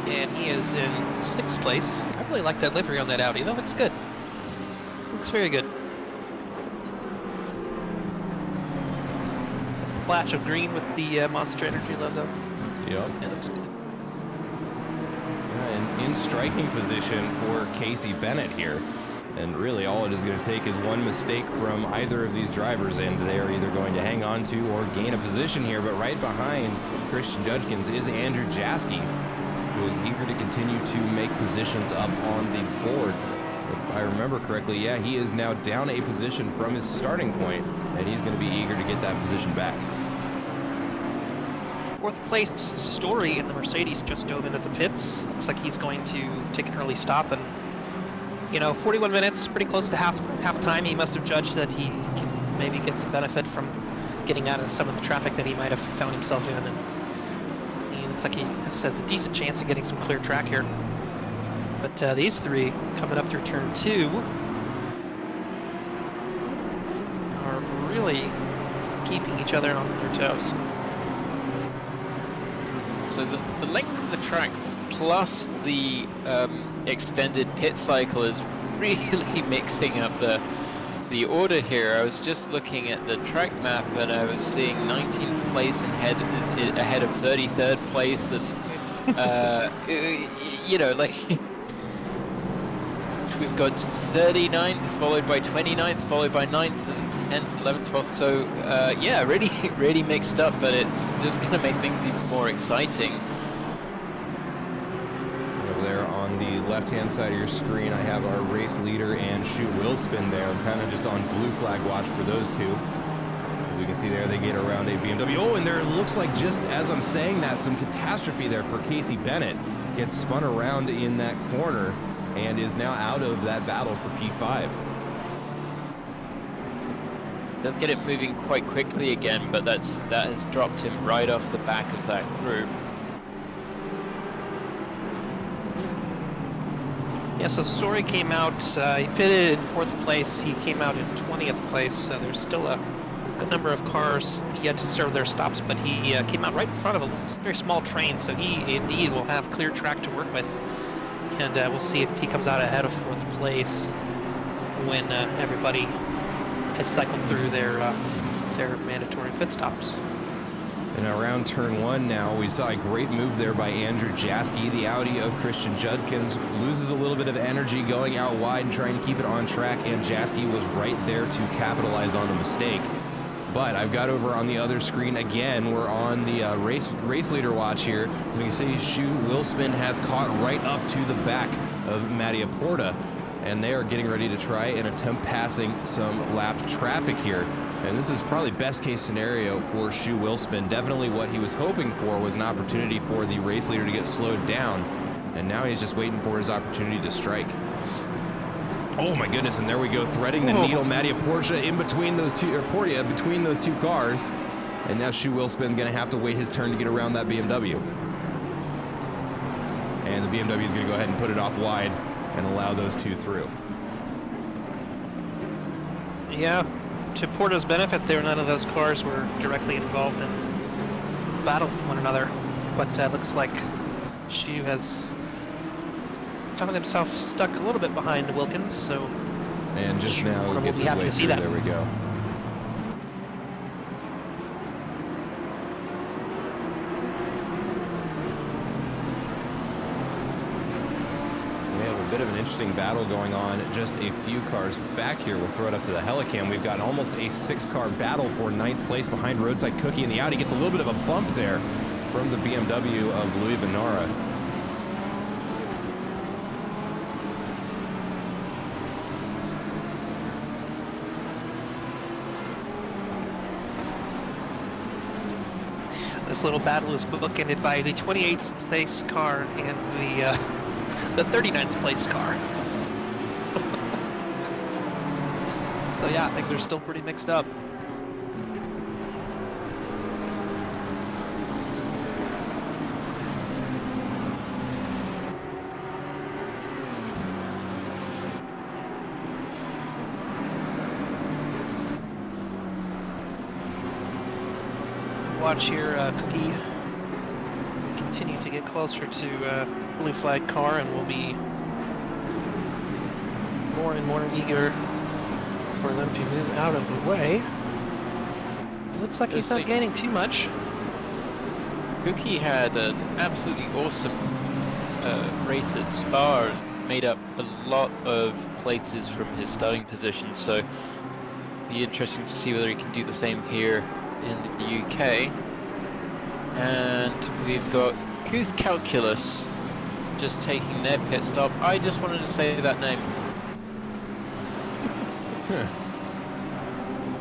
and he is in 6th place. I really like that livery on that Audi. That looks good. Looks very good. Flash of green with the Monster Energy logo. Yep. It looks good. And in striking position for Casey Bennett here. And really all it is going to take is one mistake from either of these drivers, and they are either going to hang on to or gain a position here. But right behind Christian Judkins is Andrew Jaski, who is eager to continue to make positions up on the board. If I remember correctly, yeah, he is now down a position from his starting point, and he's going to be eager to get that position back. 4th place Story in the Mercedes just dove into the pits. Looks like he's going to take an early stop, and 41 minutes, pretty close to half time. He must have judged that he can maybe get some benefit from getting out of some of the traffic that he might have found himself in, and he looks like he has a decent chance of getting some clear track here. But these three coming up through turn 2 are really keeping each other on their toes. So the length of the track plus the extended pit cycle is really mixing up the order here. I was just looking at the track map and I was seeing 19th place and ahead of 33rd place, and we've got 39th followed by 29th followed by 9th, and 10th, 11th, 12th. So yeah, really, really mixed up, but it's just going to make things even more exciting. Over there on the left-hand side of your screen, I have our race leader and Shoot Will Spin there. I'm kind of just on blue flag watch for those two. As we can see there, they get around a BMW. Oh, and there looks like, just as I'm saying that, some catastrophe there for Casey Bennett. Gets spun around in that corner and is now out of that battle for P5. Does get it moving quite quickly again, but that has dropped him right off the back of that group. Yeah, so Story came out, he pitted in 4th place, he came out in 20th place, so there's still a good number of cars yet to serve their stops, but he came out right in front of a very small train, so he indeed will have clear track to work with, and we'll see if he comes out ahead of 4th place when everybody has cycled through their mandatory pit stops. And around turn 1 now, we saw a great move there by Andrew Jaski. The Audi of Christian Judkins loses a little bit of energy going out wide and trying to keep it on track, and Jaski was right there to capitalize on the mistake. But I've got over on the other screen again, we're on the race leader watch here. So you can see Shoot Will Spin has caught right up to the back of Mattia Porta, and they are getting ready to try and attempt passing some lapped traffic here. And this is probably best case scenario for Shoe Will Spin. Definitely what he was hoping for was an opportunity for the race leader to get slowed down. And now he's just waiting for his opportunity to strike. Oh my goodness, and there we go, threading the needle. Mattia Portia in between those two, or Portia between those two cars. And now Shoe Will Spin gonna have to wait his turn to get around that BMW. And the BMW is gonna go ahead and put it off wide and allow those two through. Yeah, to Porta's benefit there, none of those cars were directly involved in battle with one another, but looks like Shoe has found himself stuck a little bit behind Wilkins, so... And just now he gets his way through, there we go. Bit of an interesting battle going on just a few cars back here. We'll throw it up to the Helicam. We've got almost a 6-car battle for 9th place behind Roadside Cookie, and the Audi gets a little bit of a bump there from the BMW of Louis Benara. This little battle is bookended by the 28th place car and the 39th place car. So yeah, I think they're still pretty mixed up. Watch here, Cookie continue to get closer to blue flag car, and will be more and more eager for them to move out of the way. It looks like he's not gaining too much. Cookie had an absolutely awesome race at Spa, made up a lot of places from his starting position, so it'll be interesting to see whether he can do the same here in the UK. And we've got Who's Calculus just taking their pit stop. I just wanted to say that name.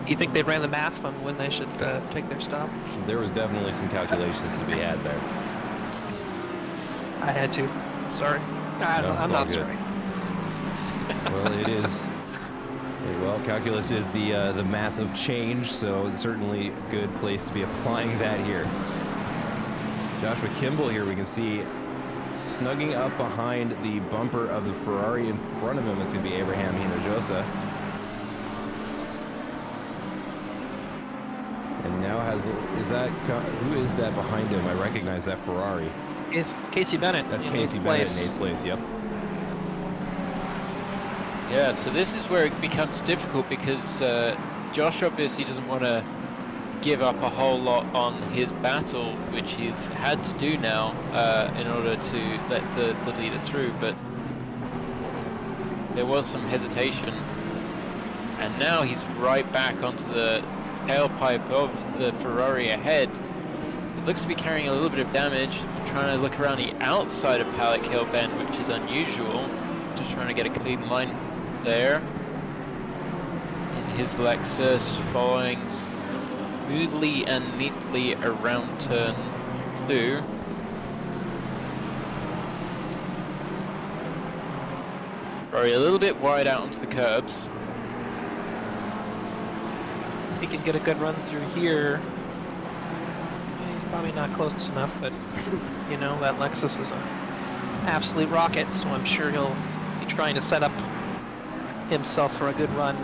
You think they ran the math on when they should take their stop? There was definitely some calculations to be had there. I had to. Sorry. I'm not sorry. Well, it is. Well, calculus is the math of change, so it's certainly a good place to be applying that here. Joshua Kimball here, we can see snugging up behind the bumper of the Ferrari in front of him. It's going to be Abraham Hinojosa. And now who is that behind him? I recognize that Ferrari. It's Casey Bennett. That's Casey Bennett in 8th place, yep. Yeah, so this is where it becomes difficult because Josh obviously doesn't want to give up a whole lot on his battle, which he's had to do now in order to let the leader through, but there was some hesitation And now he's right back onto the tailpipe of the Ferrari ahead. It looks to be carrying a little bit of damage, trying to look around the outside of Paddock Hill Bend, which is unusual. Just trying to get a clean line there. In his Lexus, following smoothly and neatly around turn 2. Ferrari a little bit wide out onto the curbs. He can get a good run through here. He's probably not close enough, but you know, that Lexus is an absolute rocket, so I'm sure he'll be trying to set up himself for a good run.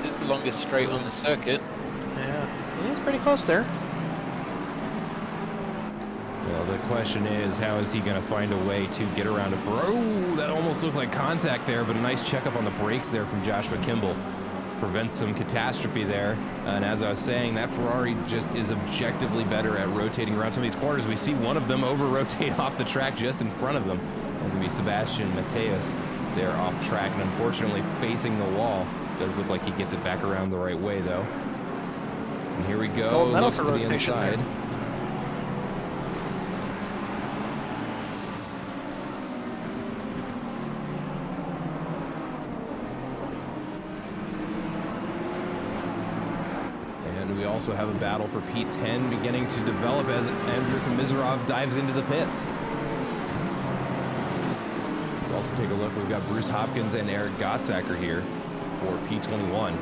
It's the longest straight on the circuit. Yeah, he's pretty close there. Well, the question is, how is he going to find a way to get around a Ferrari? Oh, that almost looked like contact there, but a nice checkup on the brakes there from Joshua Kimball. Prevents some catastrophe there. And as I was saying, that Ferrari just is objectively better at rotating around some of these corners. We see one of them over-rotate off the track just in front of them. That's going to be Sebastian Mateus there off track, and unfortunately facing the wall. Does look like he gets it back around the right way, though. And here we go. Looks to the inside. There. We also have a battle for P10 beginning to develop as Andrew Komisarov dives into the pits. Let's also take a look. We've got Bruce Hopkins and Eric Gottsacker here for P21.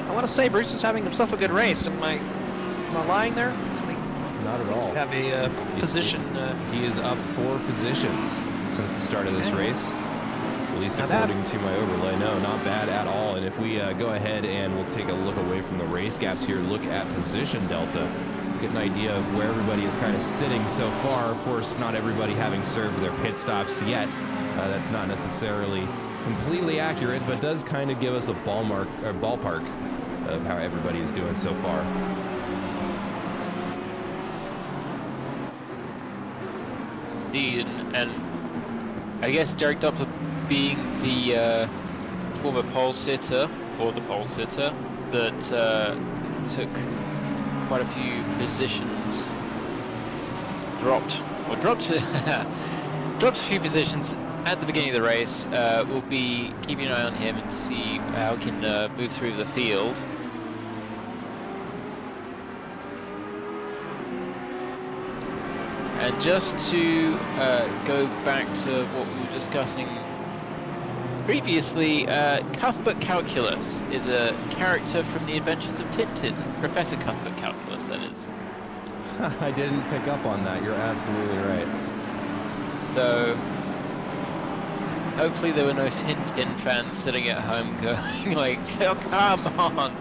I want to say Bruce is having himself a good race. Am I lying there? Not at all. Have a position. He is up 4 positions since the start of this race, at least according to my overlay. No, not bad at all. And if we go ahead and we'll take a look away from the race gaps here, look at position delta, get an idea of where everybody is kind of sitting so far. Of course, not everybody having served their pit stops yet. That's not necessarily completely accurate, but does kind of give us a ballpark of how everybody is doing so far. And I guess Derek Doppler being the former pole sitter, or the pole sitter, that took quite a few positions, dropped a few positions at the beginning of the race. We'll be keeping an eye on him and see how he can move through the field. And just to go back to what we were discussing previously, Cuthbert Calculus is a character from the Adventures of Tintin. Professor Cuthbert Calculus, that is. I didn't pick up on that. You're absolutely right. So, hopefully there were no Tintin fans sitting at home going like, oh, come on.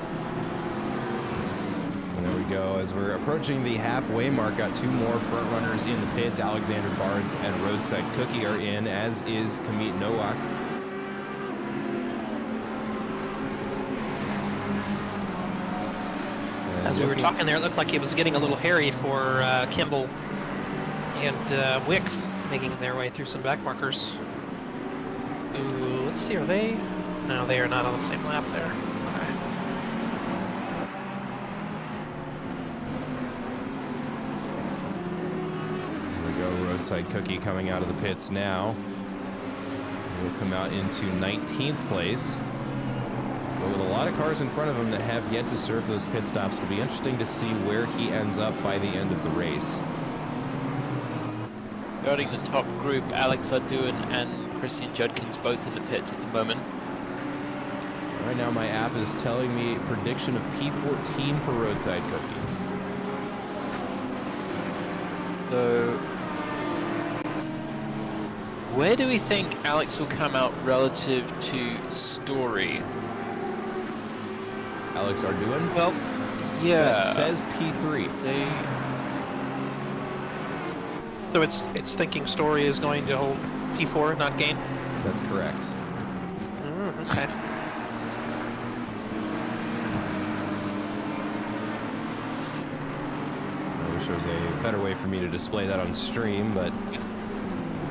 There we go. As we're approaching the halfway mark, got 2 more front runners in the pits. Alexander Barnes and Roadside Cookie are in, as is Kamit Nowak. As we were talking there, it looked like it was getting a little hairy for Kimball and Wicks making their way through some back markers. Ooh, let's see, are they? No, they are not on the same lap there. Roadside Cookie coming out of the pits now. He'll come out into 19th place. But with a lot of cars in front of him that have yet to serve those pit stops, it'll be interesting to see where he ends up by the end of the race. Regarding the top group, Alex Arduin and Christian Judkins both in the pits at the moment. Right now my app is telling me a prediction of P14 for Roadside Cookie. So, where do we think Alex will come out relative to Story? Alex Arduin? Well, yeah. Says P3. So it's thinking Story is going to hold P4, not gain? That's correct. Okay. there's a better way for me to display that on stream, but...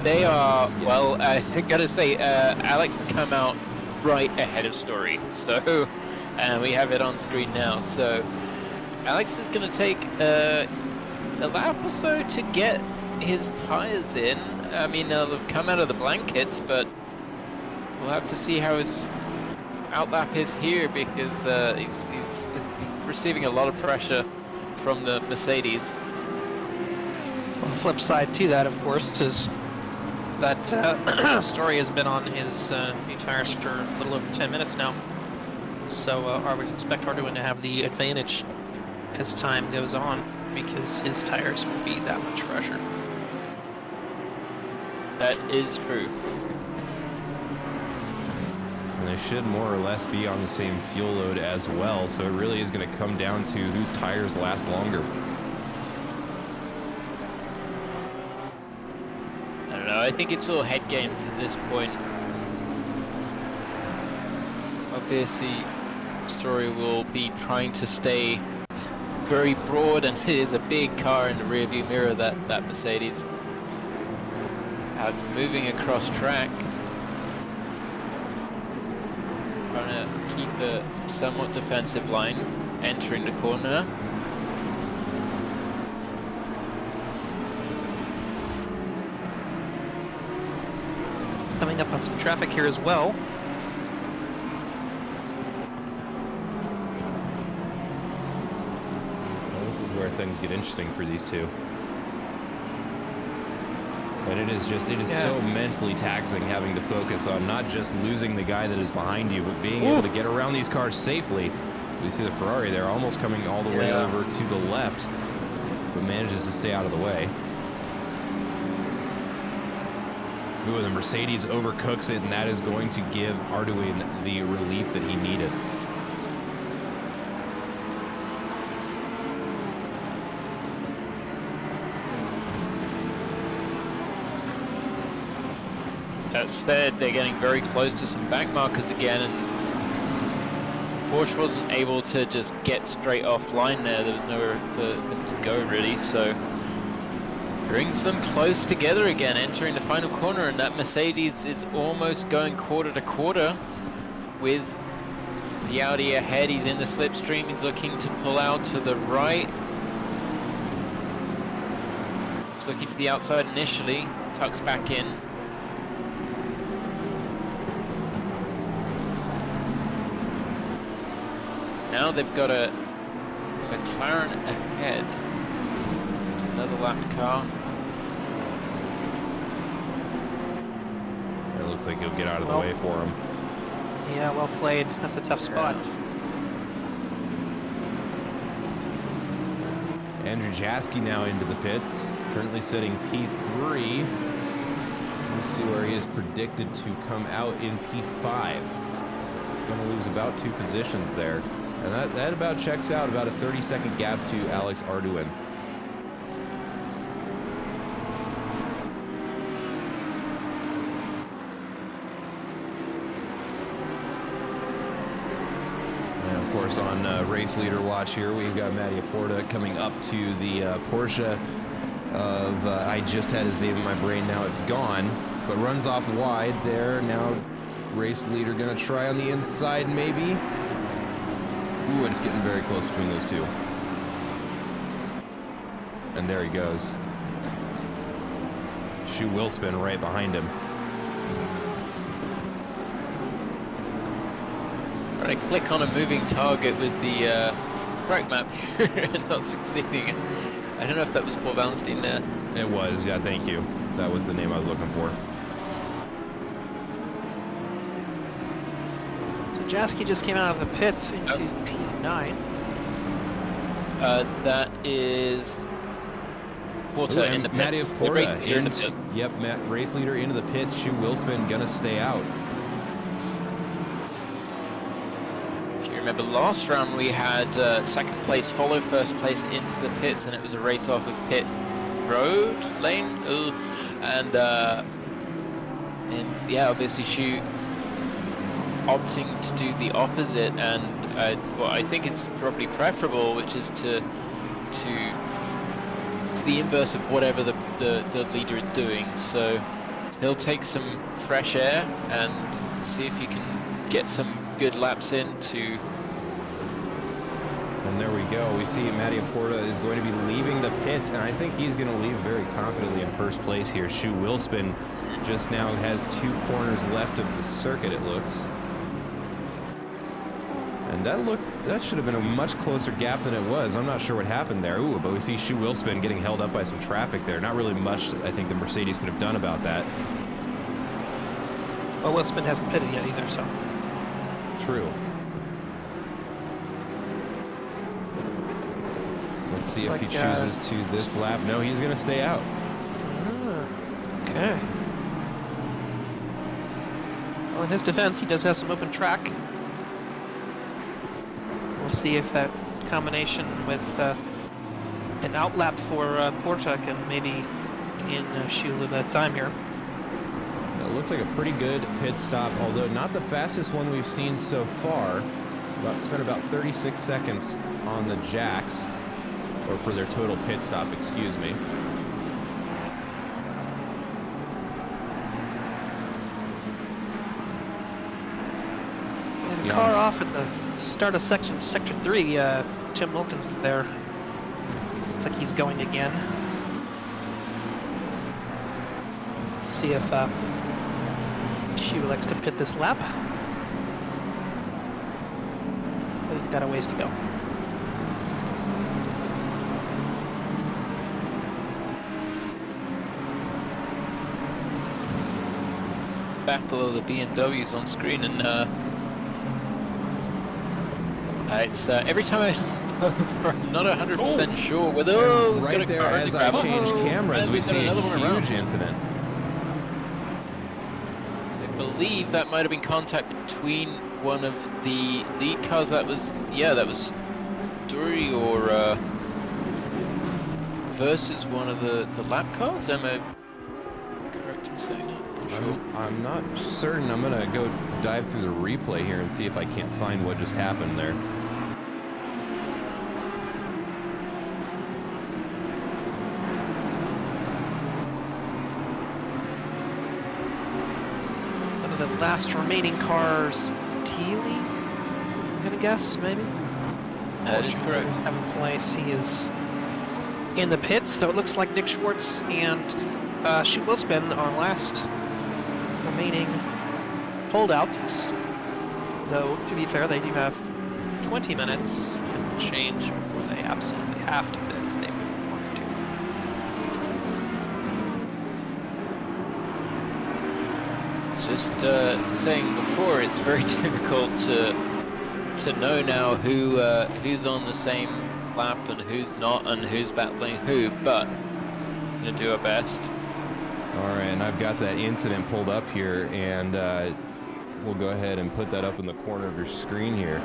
They are, well, I gotta say, Alex has come out right ahead of story, so, and we have it on screen now, so Alex is gonna take a lap or so to get his tires in. I mean, they'll have come out of the blankets, but we'll have to see how his outlap is here, because he's receiving a lot of pressure from the Mercedes. On the flip side to that, of course, is that Story has been on his new tires for a little over 10 minutes now. So I would expect Arduin to have the advantage as time goes on, because his tires will be that much fresher. That is true. And they should more or less be on the same fuel load as well, so it really is going to come down to whose tires last longer. I don't know, I think it's all head games at this point. Obviously, Story will be trying to stay very broad, and it is a big car in the rearview mirror, that Mercedes. It's moving across track. Trying to keep a somewhat defensive line, entering the corner. Coming up on some traffic here as well. Well, this is where things get interesting for these two. But it is so mentally taxing having to focus on not just losing the guy that is behind you, but being able to get around these cars safely. You see the Ferrari there almost coming all the way over to the left, but manages to stay out of the way. Ooh, the Mercedes overcooks it, and that is going to give Arduin the relief that he needed. That said, they're getting very close to some back markers again, and Porsche wasn't able to just get straight offline there. There was nowhere for them to go, really, so brings them close together again, entering the final corner, and that Mercedes is almost going quarter to quarter with the Audi ahead. He's in the slipstream, he's looking to pull out to the right. He's looking to the outside initially, tucks back in. Now they've got a McLaren ahead. It's another lapped car. It looks like he'll get out of the way for him. Yeah, well played. That's a tough spot. Andrew Jaski now into the pits, currently sitting P3. Let's see where he is predicted to come out in P5. So going to lose about 2 positions there. And that about checks out, about a 30-second gap to Alex Arduin. And of course, on race leader watch here, we've got Mattia Porta coming up to the Porsche of, I just had his name in my brain, now it's gone, but runs off wide there. Now race leader gonna try on the inside maybe. Ooh, and it's getting very close between those two. And there he goes. Shoe will spin right behind him. Trying to click on a moving target with the track map here and not succeeding. I don't know if that was Paul Valenstein there. It was, yeah, thank you. That was the name I was looking for. Jaski just came out of the pits into P9. That is Porta in the pits. Mattia Porta yep, race leader into the pits. Shoe will spin, gonna stay out. If you remember last round, we had second place follow first place into the pits, and it was a race off of pit road lane. And yeah, obviously Shoe opting to do the opposite, and well, I think it's probably preferable, which is to the inverse of whatever the leader is doing. So he'll take some fresh air and see if he can get some good laps in to... And there we go. We see Mattia Porta is going to be leaving the pits, and I think he's going to leave very confidently in first place here. Shu Wilspin just now has 2 corners left of the circuit, it looks. And that should have been a much closer gap than it was. I'm not sure what happened there. Ooh, but we see Shu Wilspin getting held up by some traffic there. Not really much I think the Mercedes could have done about that. Well, Wilspin hasn't pitted yet either, so. True. Let's see if he chooses to this lap. No, he's going to stay out. Okay. Well, in his defense, he does have some open track. We'll see if that combination with an outlap for Porta can maybe gain Shu a little bit of time here. It looked like a pretty good pit stop, although not the fastest one we've seen so far. Spent about 36 seconds on the jacks, or for their total pit stop, excuse me. And car off at the start of sector 3, Tim Wilkins there. Looks like he's going again. See if Shu likes to pit this lap. But he's got a ways to go. Battle of the BMWs on screen, and it's every time I'm not 100% sure whether right there as I change cameras, we see a huge incident. I believe that might have been contact between one of the lead cars. That was Story or versus one of the lap cars. Am I correct in saying that? Sure. I'm not certain. I'm gonna go dive through the replay here and see if I can't find what just happened there. One of the last remaining cars, Teely, I'm gonna guess, maybe? That is correct. 7th place, he is in the pits, so it looks like Nick Schwartz and Shu Wilspin are last remaining holdouts, though to be fair they do have 20 minutes and change before they absolutely have to bid if they really wanted to. Just saying before, it's very difficult to know now who's on the same lap and who's not and who's battling who, but we're gonna do our best. All right, and I've got that incident pulled up here, and we'll go ahead and put that up in the corner of your screen here.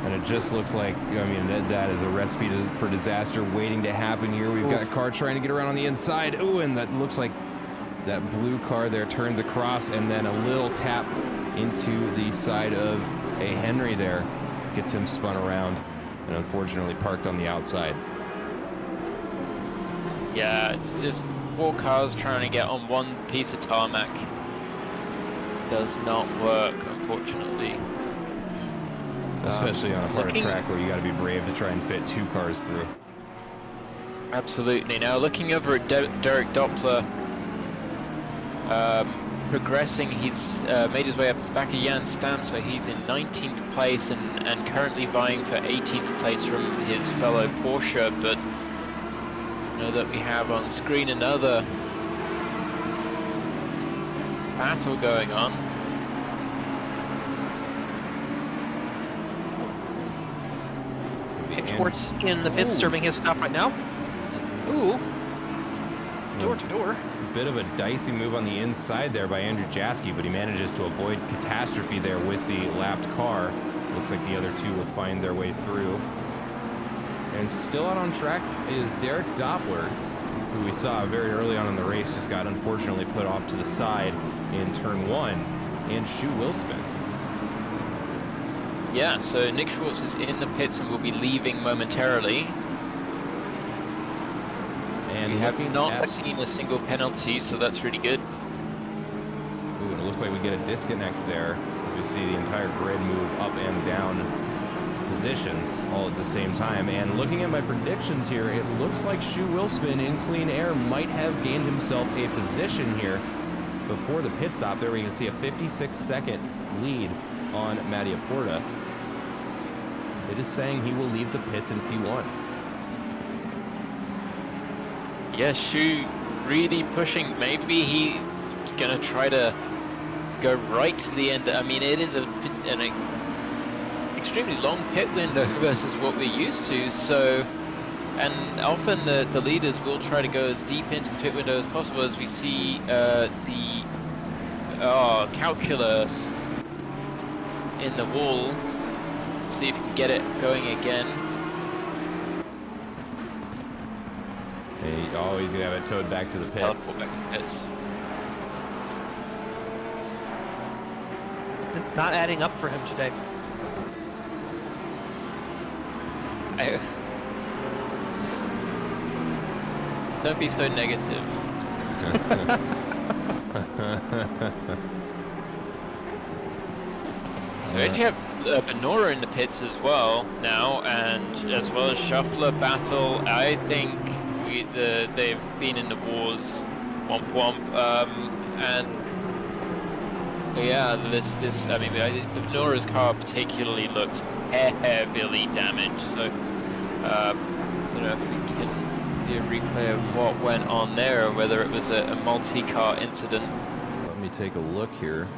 And it just looks like, I mean, that is a recipe for disaster waiting to happen here. We've got a car trying to get around on the inside. Ooh, and that looks like that blue car there turns across, and then a little tap into the side of a Henry there. Gets him spun around and unfortunately parked on the outside. Yeah, it's just 4 cars trying to get on one piece of tarmac. Does not work, unfortunately. Especially on a part of track where you got to be brave to try and fit 2 cars through. Absolutely. Now looking over at Derek Doppler, progressing, he's made his way up to the back of Jan Stam, so he's in 19th place and currently vying for 18th place from his fellow Porsche, but know that we have on screen another battle going on. Schwartz in the pits, serving his stop right now. Ooh, door to door. Bit of a dicey move on the inside there by Andrew Jaski, but he manages to avoid catastrophe there with the lapped car. Looks like the other 2 will find their way through. And still out on track is Derek Doppler, who we saw very early on in the race, just got unfortunately put off to the side in turn 1, and Shu Wilspin. Yeah, so Nick Schwartz is in the pits and will be leaving momentarily. And we have looking not at- seen a single penalty, so that's really good. Ooh, and it looks like we get a disconnect there as we see the entire grid move up and down positions all at the same time. And looking at my predictions here, it looks like Shu Wilspin in clean air might have gained himself a position here before the pit stop. There we can see a 56-second lead on Mattia Porta. It is saying he will leave the pits in P1. Yeah, Shu really pushing. Maybe he's gonna try to go right to the end. I mean, it is an extremely long pit window versus what we're used to. So, and often the leaders will try to go as deep into the pit window as possible, as we see the calculus in the wall. See if we can get it going again. Oh, he's gonna have it towed back to the pits. Back to the pits. Not adding up for him today. Don't be so negative. So we actually have Benora in the pits as well now, and as well as Shuffler Battle. I think they've been in the wars, womp womp, and yeah, this I mean, Benora's car particularly looks heavily damaged. So I don't know if we can do a replay of what went on there, or whether it was a multi-car incident. Let me take a look here.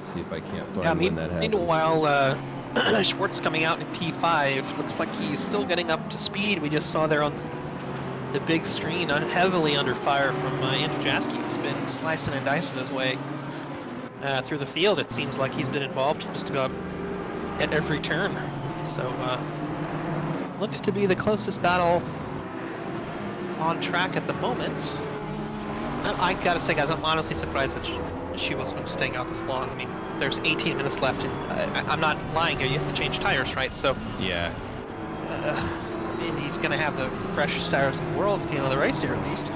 See if I can't find when that happened. Meanwhile, Schwartz coming out in P5. Looks like he's still getting up to speed. We just saw there on the big screen, heavily under fire from Andrew Jaski, who's been slicing and dicing his way through the field. It seems like he's been involved just about at every turn. So, looks to be the closest battle on track at the moment. I gotta say, guys, I'm honestly surprised that Shu Wilspin was staying out this long. I mean, there's 18 minutes left, and I'm not lying here. You have to change tires, right? So Yeah. I mean, he's gonna have the freshest tires in the world at the end of the race here, at least.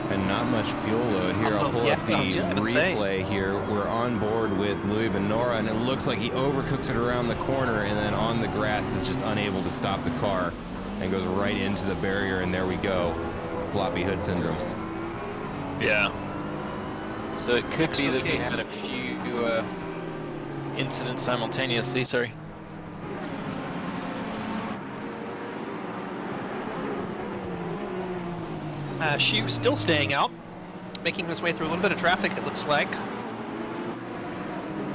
And not much fuel load here. I'll pull up the replay here. We're on board with Louis Benora, and it looks like he overcooks it around the corner, and then on the grass is just unable to stop the car and goes right into the barrier, and there we go. Floppy hood syndrome. Yeah. So it could be that we had a few incidents simultaneously, sorry. Shu still staying out, making his way through a little bit of traffic, it looks like.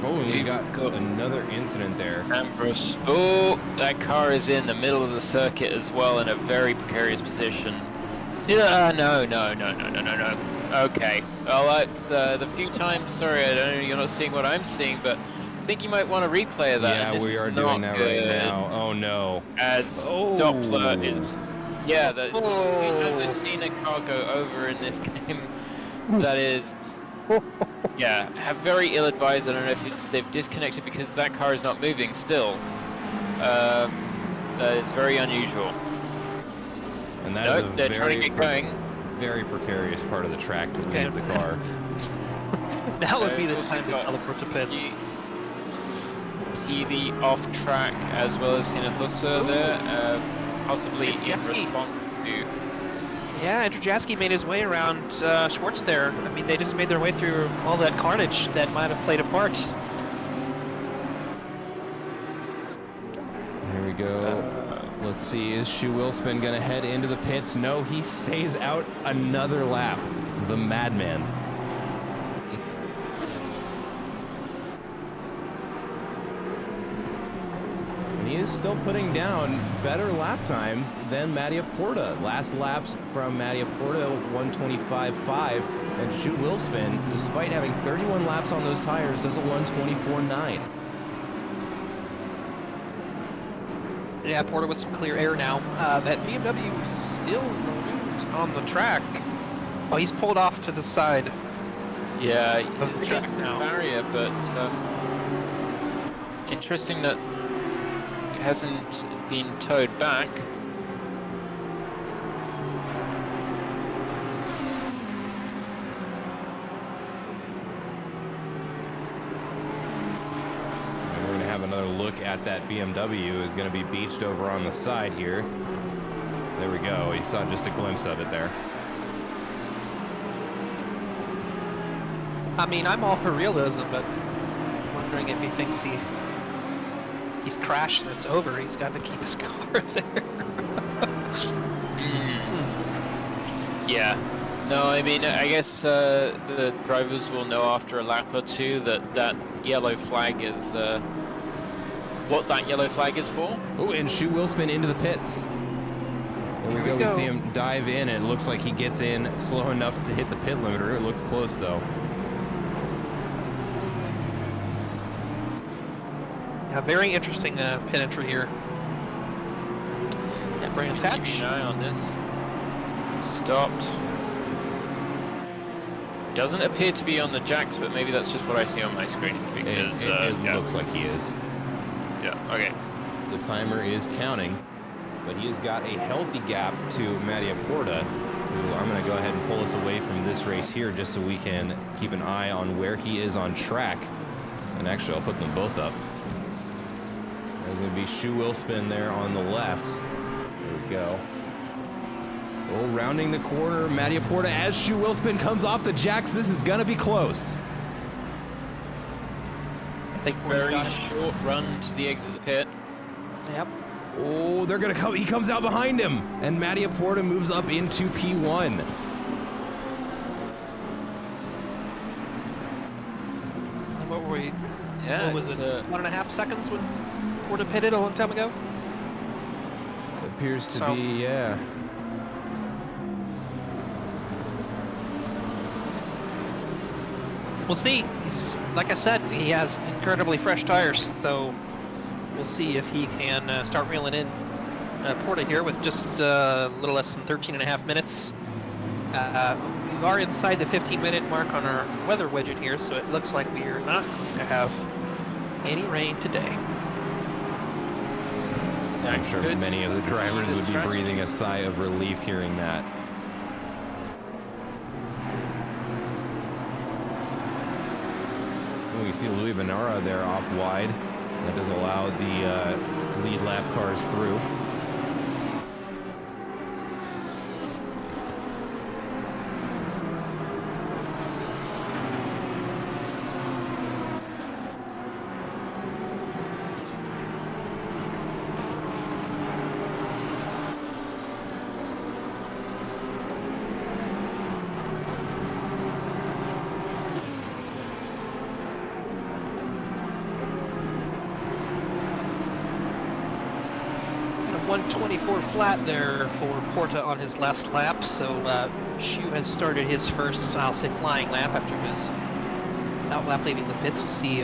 Oh, and we got another incident there. Ambrose. Oh, that car is in the middle of the circuit as well, in a very precarious position. No. Okay. Well, the few times, sorry, I don't know, you're not seeing what I'm seeing, but I think you might want to replay that. Yeah, we are doing that right now. Oh no. As Doppler is. Yeah, the few times I've seen a car go over in this game, that is. Yeah, have very ill-advised. I don't know if they've disconnected because that car is not moving still. That is very unusual. And that is a they're trying to get going. Very precarious part of the track to leave the car. That would be the time to teleport to pits. TV off track as well as Hinahusa there, possibly in response to. Yeah, Andrew Jaski made his way around Schwartz there. I mean, they just made their way through all that carnage that might have played a part. Here we go. Let's see, is Shu Wilspin gonna head into the pits? No, he stays out another lap. The madman. And he is still putting down better lap times than Mattia Porta. Last laps from Mattia Porta, 125.5, and Shu Wilspin, despite having 31 laps on those tires, does a 124.9. Yeah, Porta with some clear air now. That BMW still on the track. Oh, he's pulled off to the side. Yeah, of the track now. Barrier, but interesting that it hasn't been towed back. another look at that BMW. Is going to be beached over on the side here. There we go. You saw just a glimpse of it there. I mean, I'm all for realism, but I'm wondering if he thinks he's crashed and it's over. He's got to keep his car there. Yeah. No, I mean, I guess the drivers will know after a lap or two that yellow flag is what that yellow flag is for. Oh, and shoe will spin into the pits. There we go. We see him dive in, and it looks like he gets in slow enough to hit the pit limiter. It looked close, though. Yeah, very interesting pit entry here. Yeah, Brands Hatch. Keep an eye on this. Stopped. Doesn't appear to be on the jacks, but maybe that's just what I see on my screen. Because it looks like he is. Yeah. Okay. The timer is counting, but he has got a healthy gap to Mattia Porta, who I'm going to go ahead and pull us away from this race here, just so we can keep an eye on where he is on track. And actually, I'll put them both up. There's going to be Shoe Will Spin there on the left. There we go. Oh, rounding the corner, Mattia Porta as Shoe Will Spin comes off the jacks. This is going to be close. I think very short run to the exit of the pit. Yep. Oh, they're going to come. He comes out behind him, and Mattia Porta moves up into P1. And what were we? Yeah, what was it? 1.5 seconds when Porta pitted a long time ago? Appears to be, yeah. We'll see. He's, like I said, he has incredibly fresh tires, so we'll see if he can start reeling in Porta here with just a little less than 13.5 minutes. We are inside the 15-minute mark on our weather widget here, so it looks like we are not going to have any rain today. I'm sure many of the drivers would be breathing a sigh of relief hearing that. We see Louis Benara there off wide. That does allow the lead lap cars through. Flat there for Porta on his last lap, so Shu has started his first, I'll say, flying lap after his out lap leaving the pits. We'll see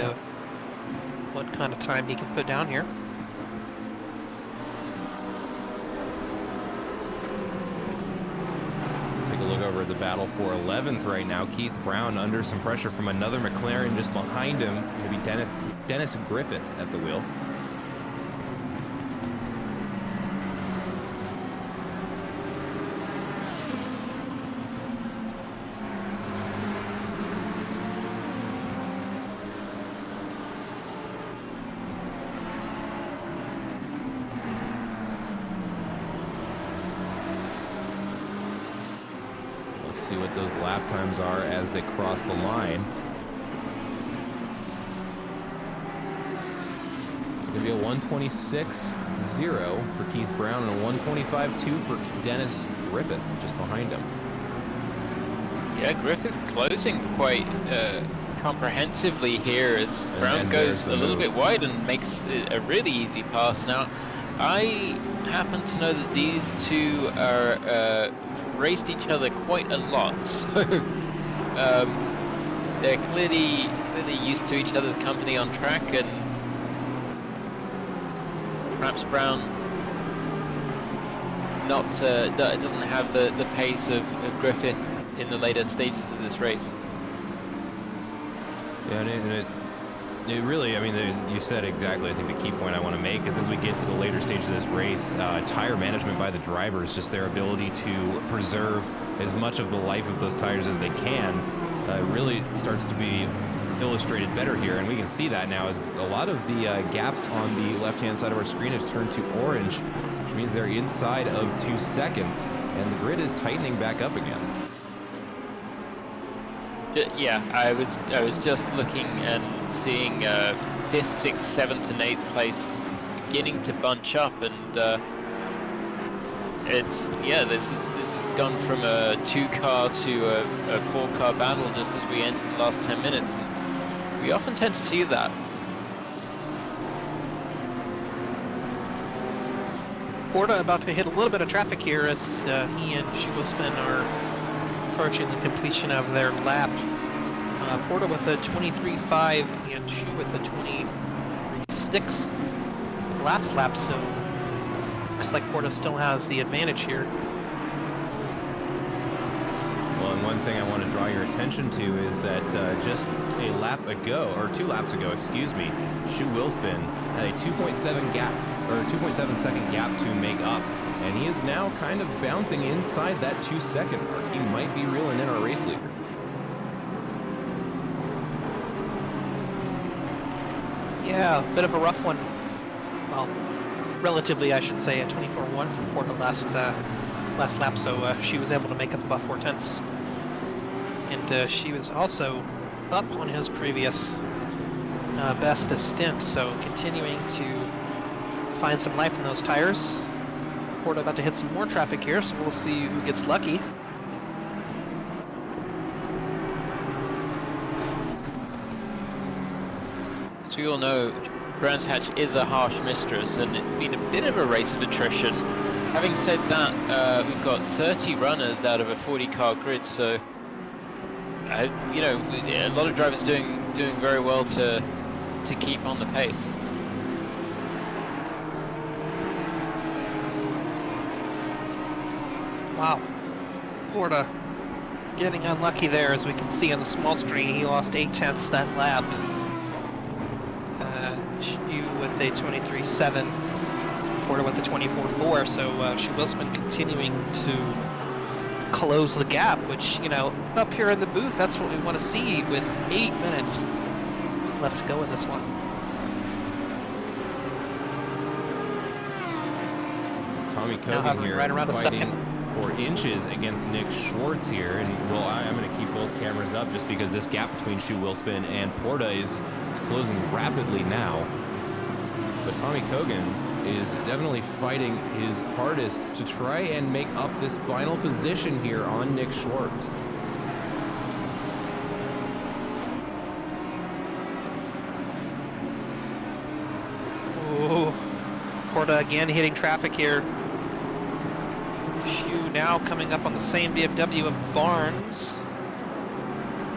what kind of time he can put down here. Let's take a look over at the battle for 11th right now. Keith Brown under some pressure from another McLaren just behind him. Going to be Dennis Griffith at the wheel. See what those lap times are as they cross the line. It's going to be a 126.0 for Keith Brown and a 125.2 for Dennis Griffith just behind him. Yeah, Griffith closing quite comprehensively here as Brown goes a little bit wide and makes a really easy pass. Now, I happen to know that these two are raced each other quite a lot, so they're clearly used to each other's company on track, and perhaps Brown doesn't have the pace of Griffith in the later stages of this race. Yeah, and it really, I mean, you said exactly, I think the key point I want to make is as we get to the later stages of this race, tire management by the drivers, just their ability to preserve as much of the life of those tires as they can, really starts to be illustrated better here, and we can see that now as a lot of the gaps on the left-hand side of our screen has turned to orange, which means they're inside of 2 seconds, and the grid is tightening back up again. Yeah, I was just looking and seeing 5th, 6th, 7th, and 8th place beginning to bunch up, and this has gone from a 2-car to a 4-car battle just as we enter the last 10 minutes. And we often tend to see that. Porta about to hit a little bit of traffic here as he and Schugelspin are approaching the completion of their lap. Porta with a 23.5 and Schu with a 23.6 last lap, so looks like Porta still has the advantage here. Well, and one thing I want to draw your attention to is that just a lap ago, or 2 laps ago, excuse me, Schugelspin had a 2.7 gap, or 2.7 second gap to make up, and he is now kind of bouncing inside that 2 second mark. He might be reeling in our race leader. Yeah, a bit of a rough one. Well, relatively, I should say, a 24.1 from Porta last lap, so she was able to make up about 4 tenths. And she was also up on his previous best this stint, so continuing to find some life in those tires. Porta about to hit some more traffic here, so we'll see who gets lucky. As we all know, Brands Hatch is a harsh mistress, and it's been a bit of a race of attrition. Having said that, we've got 30 runners out of a 40-car grid, so you know, a lot of drivers doing very well to keep on the pace. Wow, Porta getting unlucky there, as we can see on the small screen. He lost 8 tenths that lap. Schu with a 23.7, Porta with a 24.4, so Schugelspin continuing to close the gap, which, you know, up here in the booth, that's what we want to see with 8 minutes left to go in this one. Tommy Kogan here right around fighting for inches against Nick Schwartz here, and well, I'm going to keep both cameras up just because this gap between Schugelspin and Porta is closing rapidly now. But Tommy Kogan is definitely fighting his hardest to try and make up this final position here on Nick Schwartz. Oh, Porta again hitting traffic here. Schu now coming up on the same BMW of Barnes,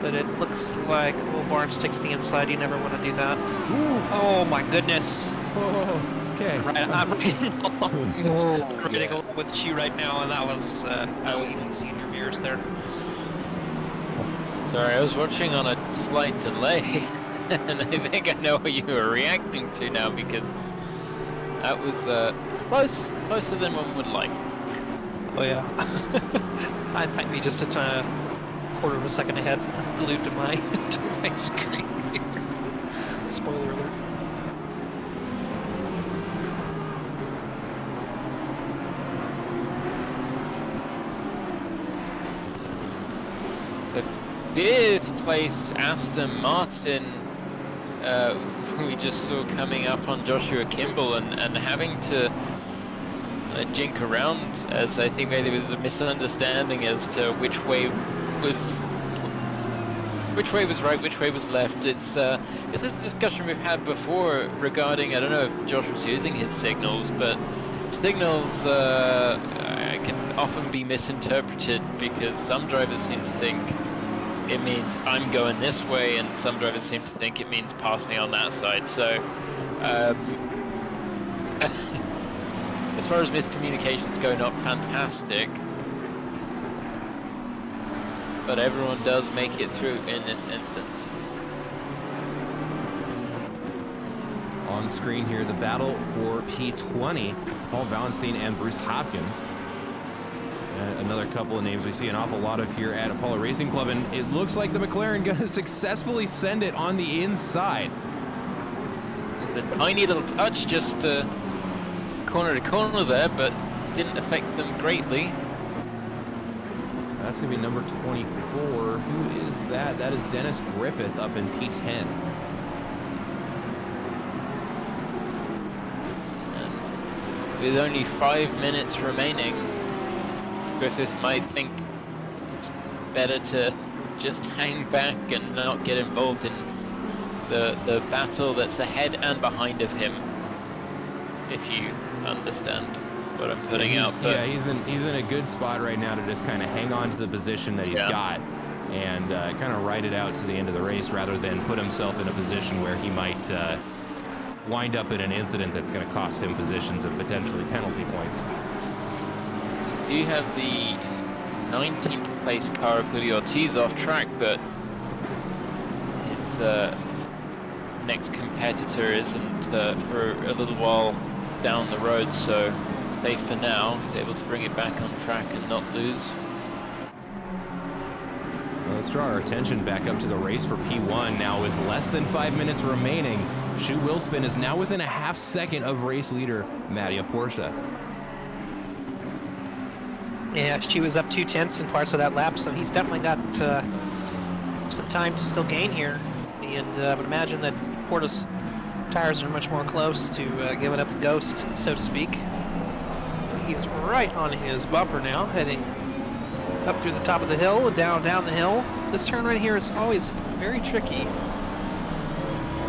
but it looks like, well, Barnes takes the inside. You never want to do that. Ooh. Oh my goodness. Oh, okay. Right, I'm riding along with Schu right now, and that was, oh, you can see in your mirrors there. Sorry, I was watching on a slight delay, and I think I know what you were reacting to now, because that was closer than one would like. Oh yeah. I might be just a quarter of a second ahead, glued to my screen here. Spoiler alert. So 5th place Aston Martin, we just saw coming up on Joshua Kimball, and having to jink around, as I think maybe there was a misunderstanding as to which way was right, which way was left. It's this is a discussion we've had before regarding, I don't know if Josh was using his signals, but signals can often be misinterpreted, because some drivers seem to think it means I'm going this way, and some drivers seem to think it means pass me on that side. So as far as miscommunications go, not fantastic, but everyone does make it through in this instance. On screen here, the battle for P20, Paul Wallenstein and Bruce Hopkins. another couple of names we see an awful lot of here at Apollo Racing Club, and it looks like the McLaren going to successfully send it on the inside. The tiny little touch just corner to corner there, but didn't affect them greatly. That's going to be number 24. Who is that? That is Dennis Griffith up in P10. And with only 5 minutes remaining, Griffith might think it's better to just hang back and not get involved in the battle that's ahead and behind of him, if you understand what I'm putting out. But yeah, he's in a good spot right now to just kind of hang on to the position that he's got and kind of ride it out to the end of the race, rather than put himself in a position where he might wind up in an incident that's going to cost him positions of potentially penalty points. You have the 19th place car of Julio Ortiz off track, but its next competitor isn't for a little while down the road, so safe for now. He's able to bring it back on track and not lose. Well, let's draw our attention back up to the race for P1 now with less than 5 minutes remaining. Shu Wilspin is now within a half second of race leader Mattia Portia. Yeah, she was up 2/10 in parts of that lap, so he's definitely got some time to still gain here. And I would imagine that Porta's tires are much more close to giving up the ghost, so to speak. He is right on his bumper now, heading up through the top of the hill and down the hill. This turn right here is always very tricky.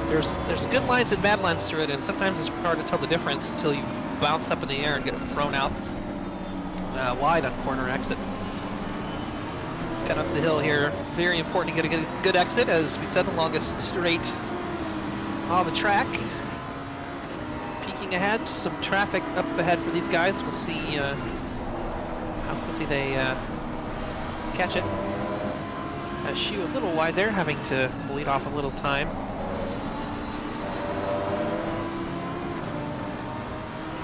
There's good lines and bad lines to it, and sometimes it's hard to tell the difference until you bounce up in the air and get thrown out wide on corner exit. Got up the hill here. Very important to get a good exit, as we said, the longest straight on the track. Peeking ahead, some traffic up ahead for these guys. We'll see how quickly they catch it. Shu a little wide there, having to bleed off a little time.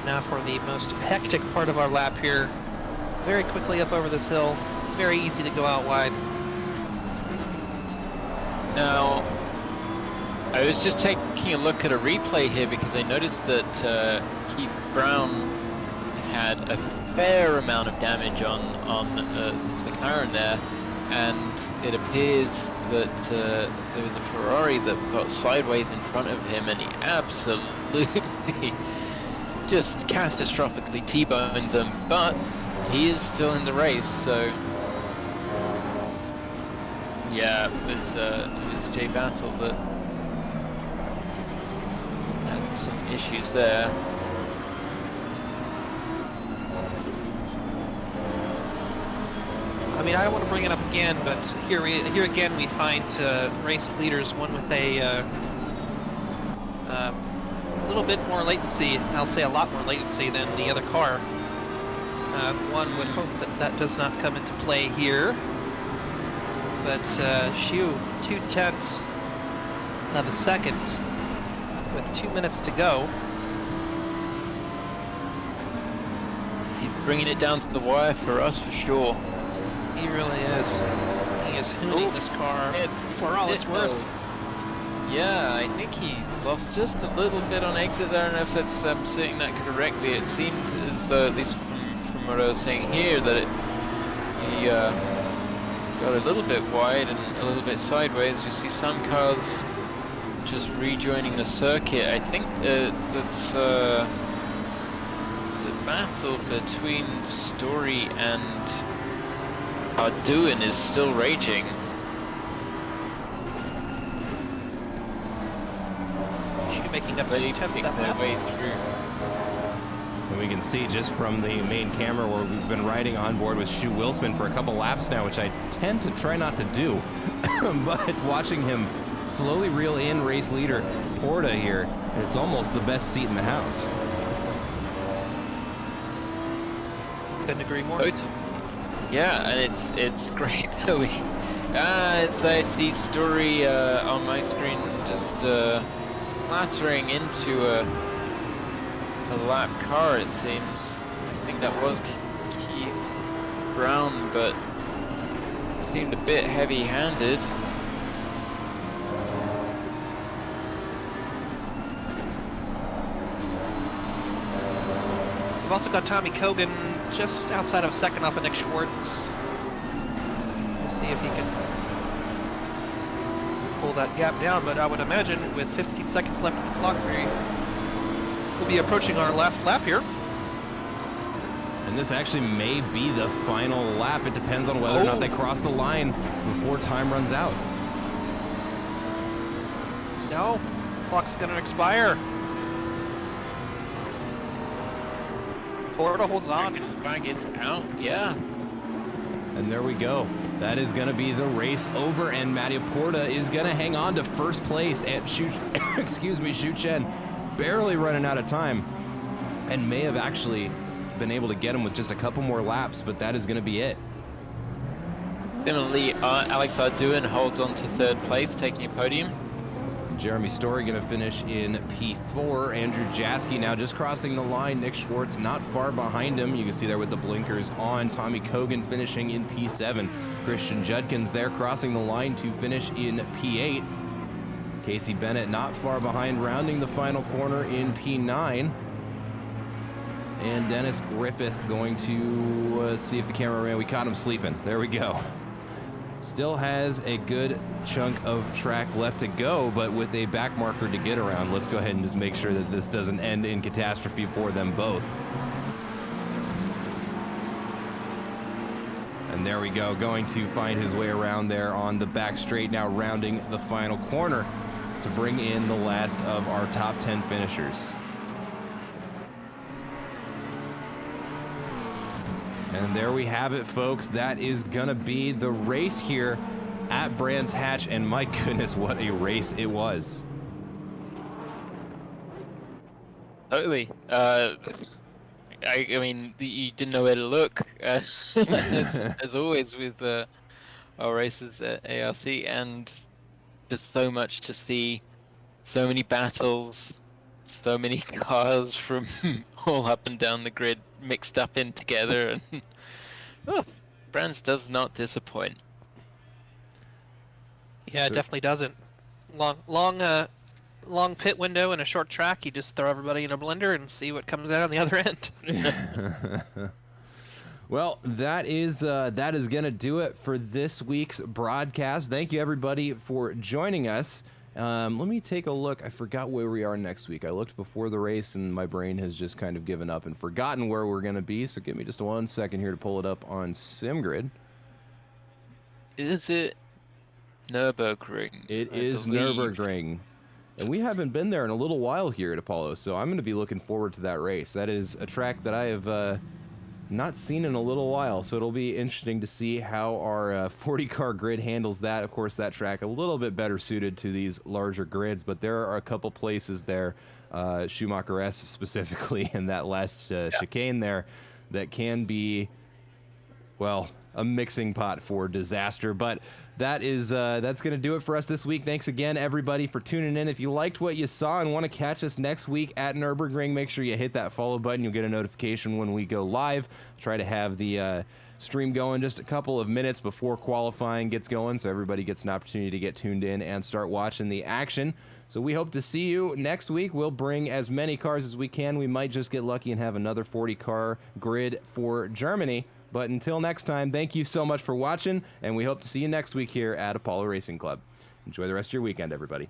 Now for the most hectic part of our lap here. Very quickly up over this hill. Very easy to go out wide. Now, I was just taking a look at a replay here because I noticed that Keith Brown had a fair amount of damage on his McLaren there, and it appears that there was a Ferrari that got sideways in front of him, and he absolutely just catastrophically T-boned them, but he is still in the race, so yeah, it was Jay Battle that had some issues there. I mean, I don't want to bring it up again, but here again we find race leaders, one with a little bit more latency. I'll say a lot more latency than the other car. One would hope that that does not come into play here. But Shu, 2/10 of a second with 2 minutes to go. He's bringing it down to the wire for us for sure. He really is. He is hooning this car for all it's worth. Yeah, I think he lost just a little bit on exit there, and if it's saying that correctly, it seemed as though, at least from what I was saying here, that he got a little bit wide and a little bit sideways. You see some cars just rejoining the circuit. I think that's the battle between Story and Arduin is still raging. Making up Ready 2/10 to that their lap. way through. And we can see just from the main camera where we've been riding on board with Shu Wilspin for a couple laps now, which I tend to try not to do. But watching him slowly reel in race leader Porta here, it's almost the best seat in the house. Couldn't agree more. Yeah, and it's great that we it's I see Story on my screen just clattering into a lap car, it seems. I think that was Keith ground, but seemed a bit heavy-handed. We've also got Tommy Kogan just outside of second off of Nick Schwartz. We'll see if he can pull that gap down, but I would imagine with 15 seconds left on the clock, we'll be approaching our last lap here. And this actually may be the final lap. It depends on whether or not they cross the line before time runs out. No, clock's gonna expire. Porta holds on. Flag is out, yeah. And there we go. That is going to be the race over, and Mattia Porta is going to hang on to first place at Xu Chen, barely running out of time, and may have actually been able to get him with just a couple more laps, but that is going to be it. Similarly, Alex Arduin holds on to third place, taking a podium. Jeremy Story going to finish in P4. Andrew Jaski now just crossing the line. Nick Schwartz not far behind him. You can see there with the blinkers on. Tommy Kogan finishing in P7. Christian Judkins there crossing the line to finish in P8. Casey Bennett not far behind, rounding the final corner in P9. And Dennis Griffith going to see if the cameraman, we caught him sleeping. There we go. Still has a good chunk of track left to go, but with a back marker to get around, let's go ahead and just make sure that this doesn't end in catastrophe for them both. And there we go, going to find his way around there on the back straight, now rounding the final corner to bring in the last of our top 10 finishers. And there we have it, folks. That is gonna be the race here at Brands Hatch, and my goodness, what a race it was. Totally. I mean, you didn't know where to look, as always with our races at ARC, and just so much to see, so many battles, so many cars from all up and down the grid mixed up in together, and Brands does not disappoint. Yeah, it definitely doesn't. Long pit window and a short track. You just throw everybody in a blender and see what comes out on the other end. Well, that is gonna do it for this week's broadcast. Thank you everybody for joining us. Let me take a look. I forgot where we are next week. I looked before the race and my brain has just kind of given up and forgotten where we're going to be. So give me just 1 second here to pull it up on SimGrid. Is it Nürburgring? It is Nürburgring. And we haven't been there in a little while here at Apollo, so I'm going to be looking forward to that race. That is a track that I have not seen in a little while, so it'll be interesting to see how our 40-car grid handles that. Of course, that track a little bit better suited to these larger grids, but there are a couple places there, Schumacher S specifically, in that last chicane there, that can be, well, a mixing pot for disaster. But that is that's going to do it for us this week. Thanks again, everybody, for tuning in. If you liked what you saw and want to catch us next week at Nürburgring, make sure you hit that follow button. You'll get a notification when we go live. Try to have the stream going just a couple of minutes before qualifying gets going, so everybody gets an opportunity to get tuned in and start watching the action. So we hope to see you next week. We'll bring as many cars as we can. We might just get lucky and have another 40-car grid for Germany. But until next time, thank you so much for watching, and we hope to see you next week here at Apollo Racing Club. Enjoy the rest of your weekend, everybody.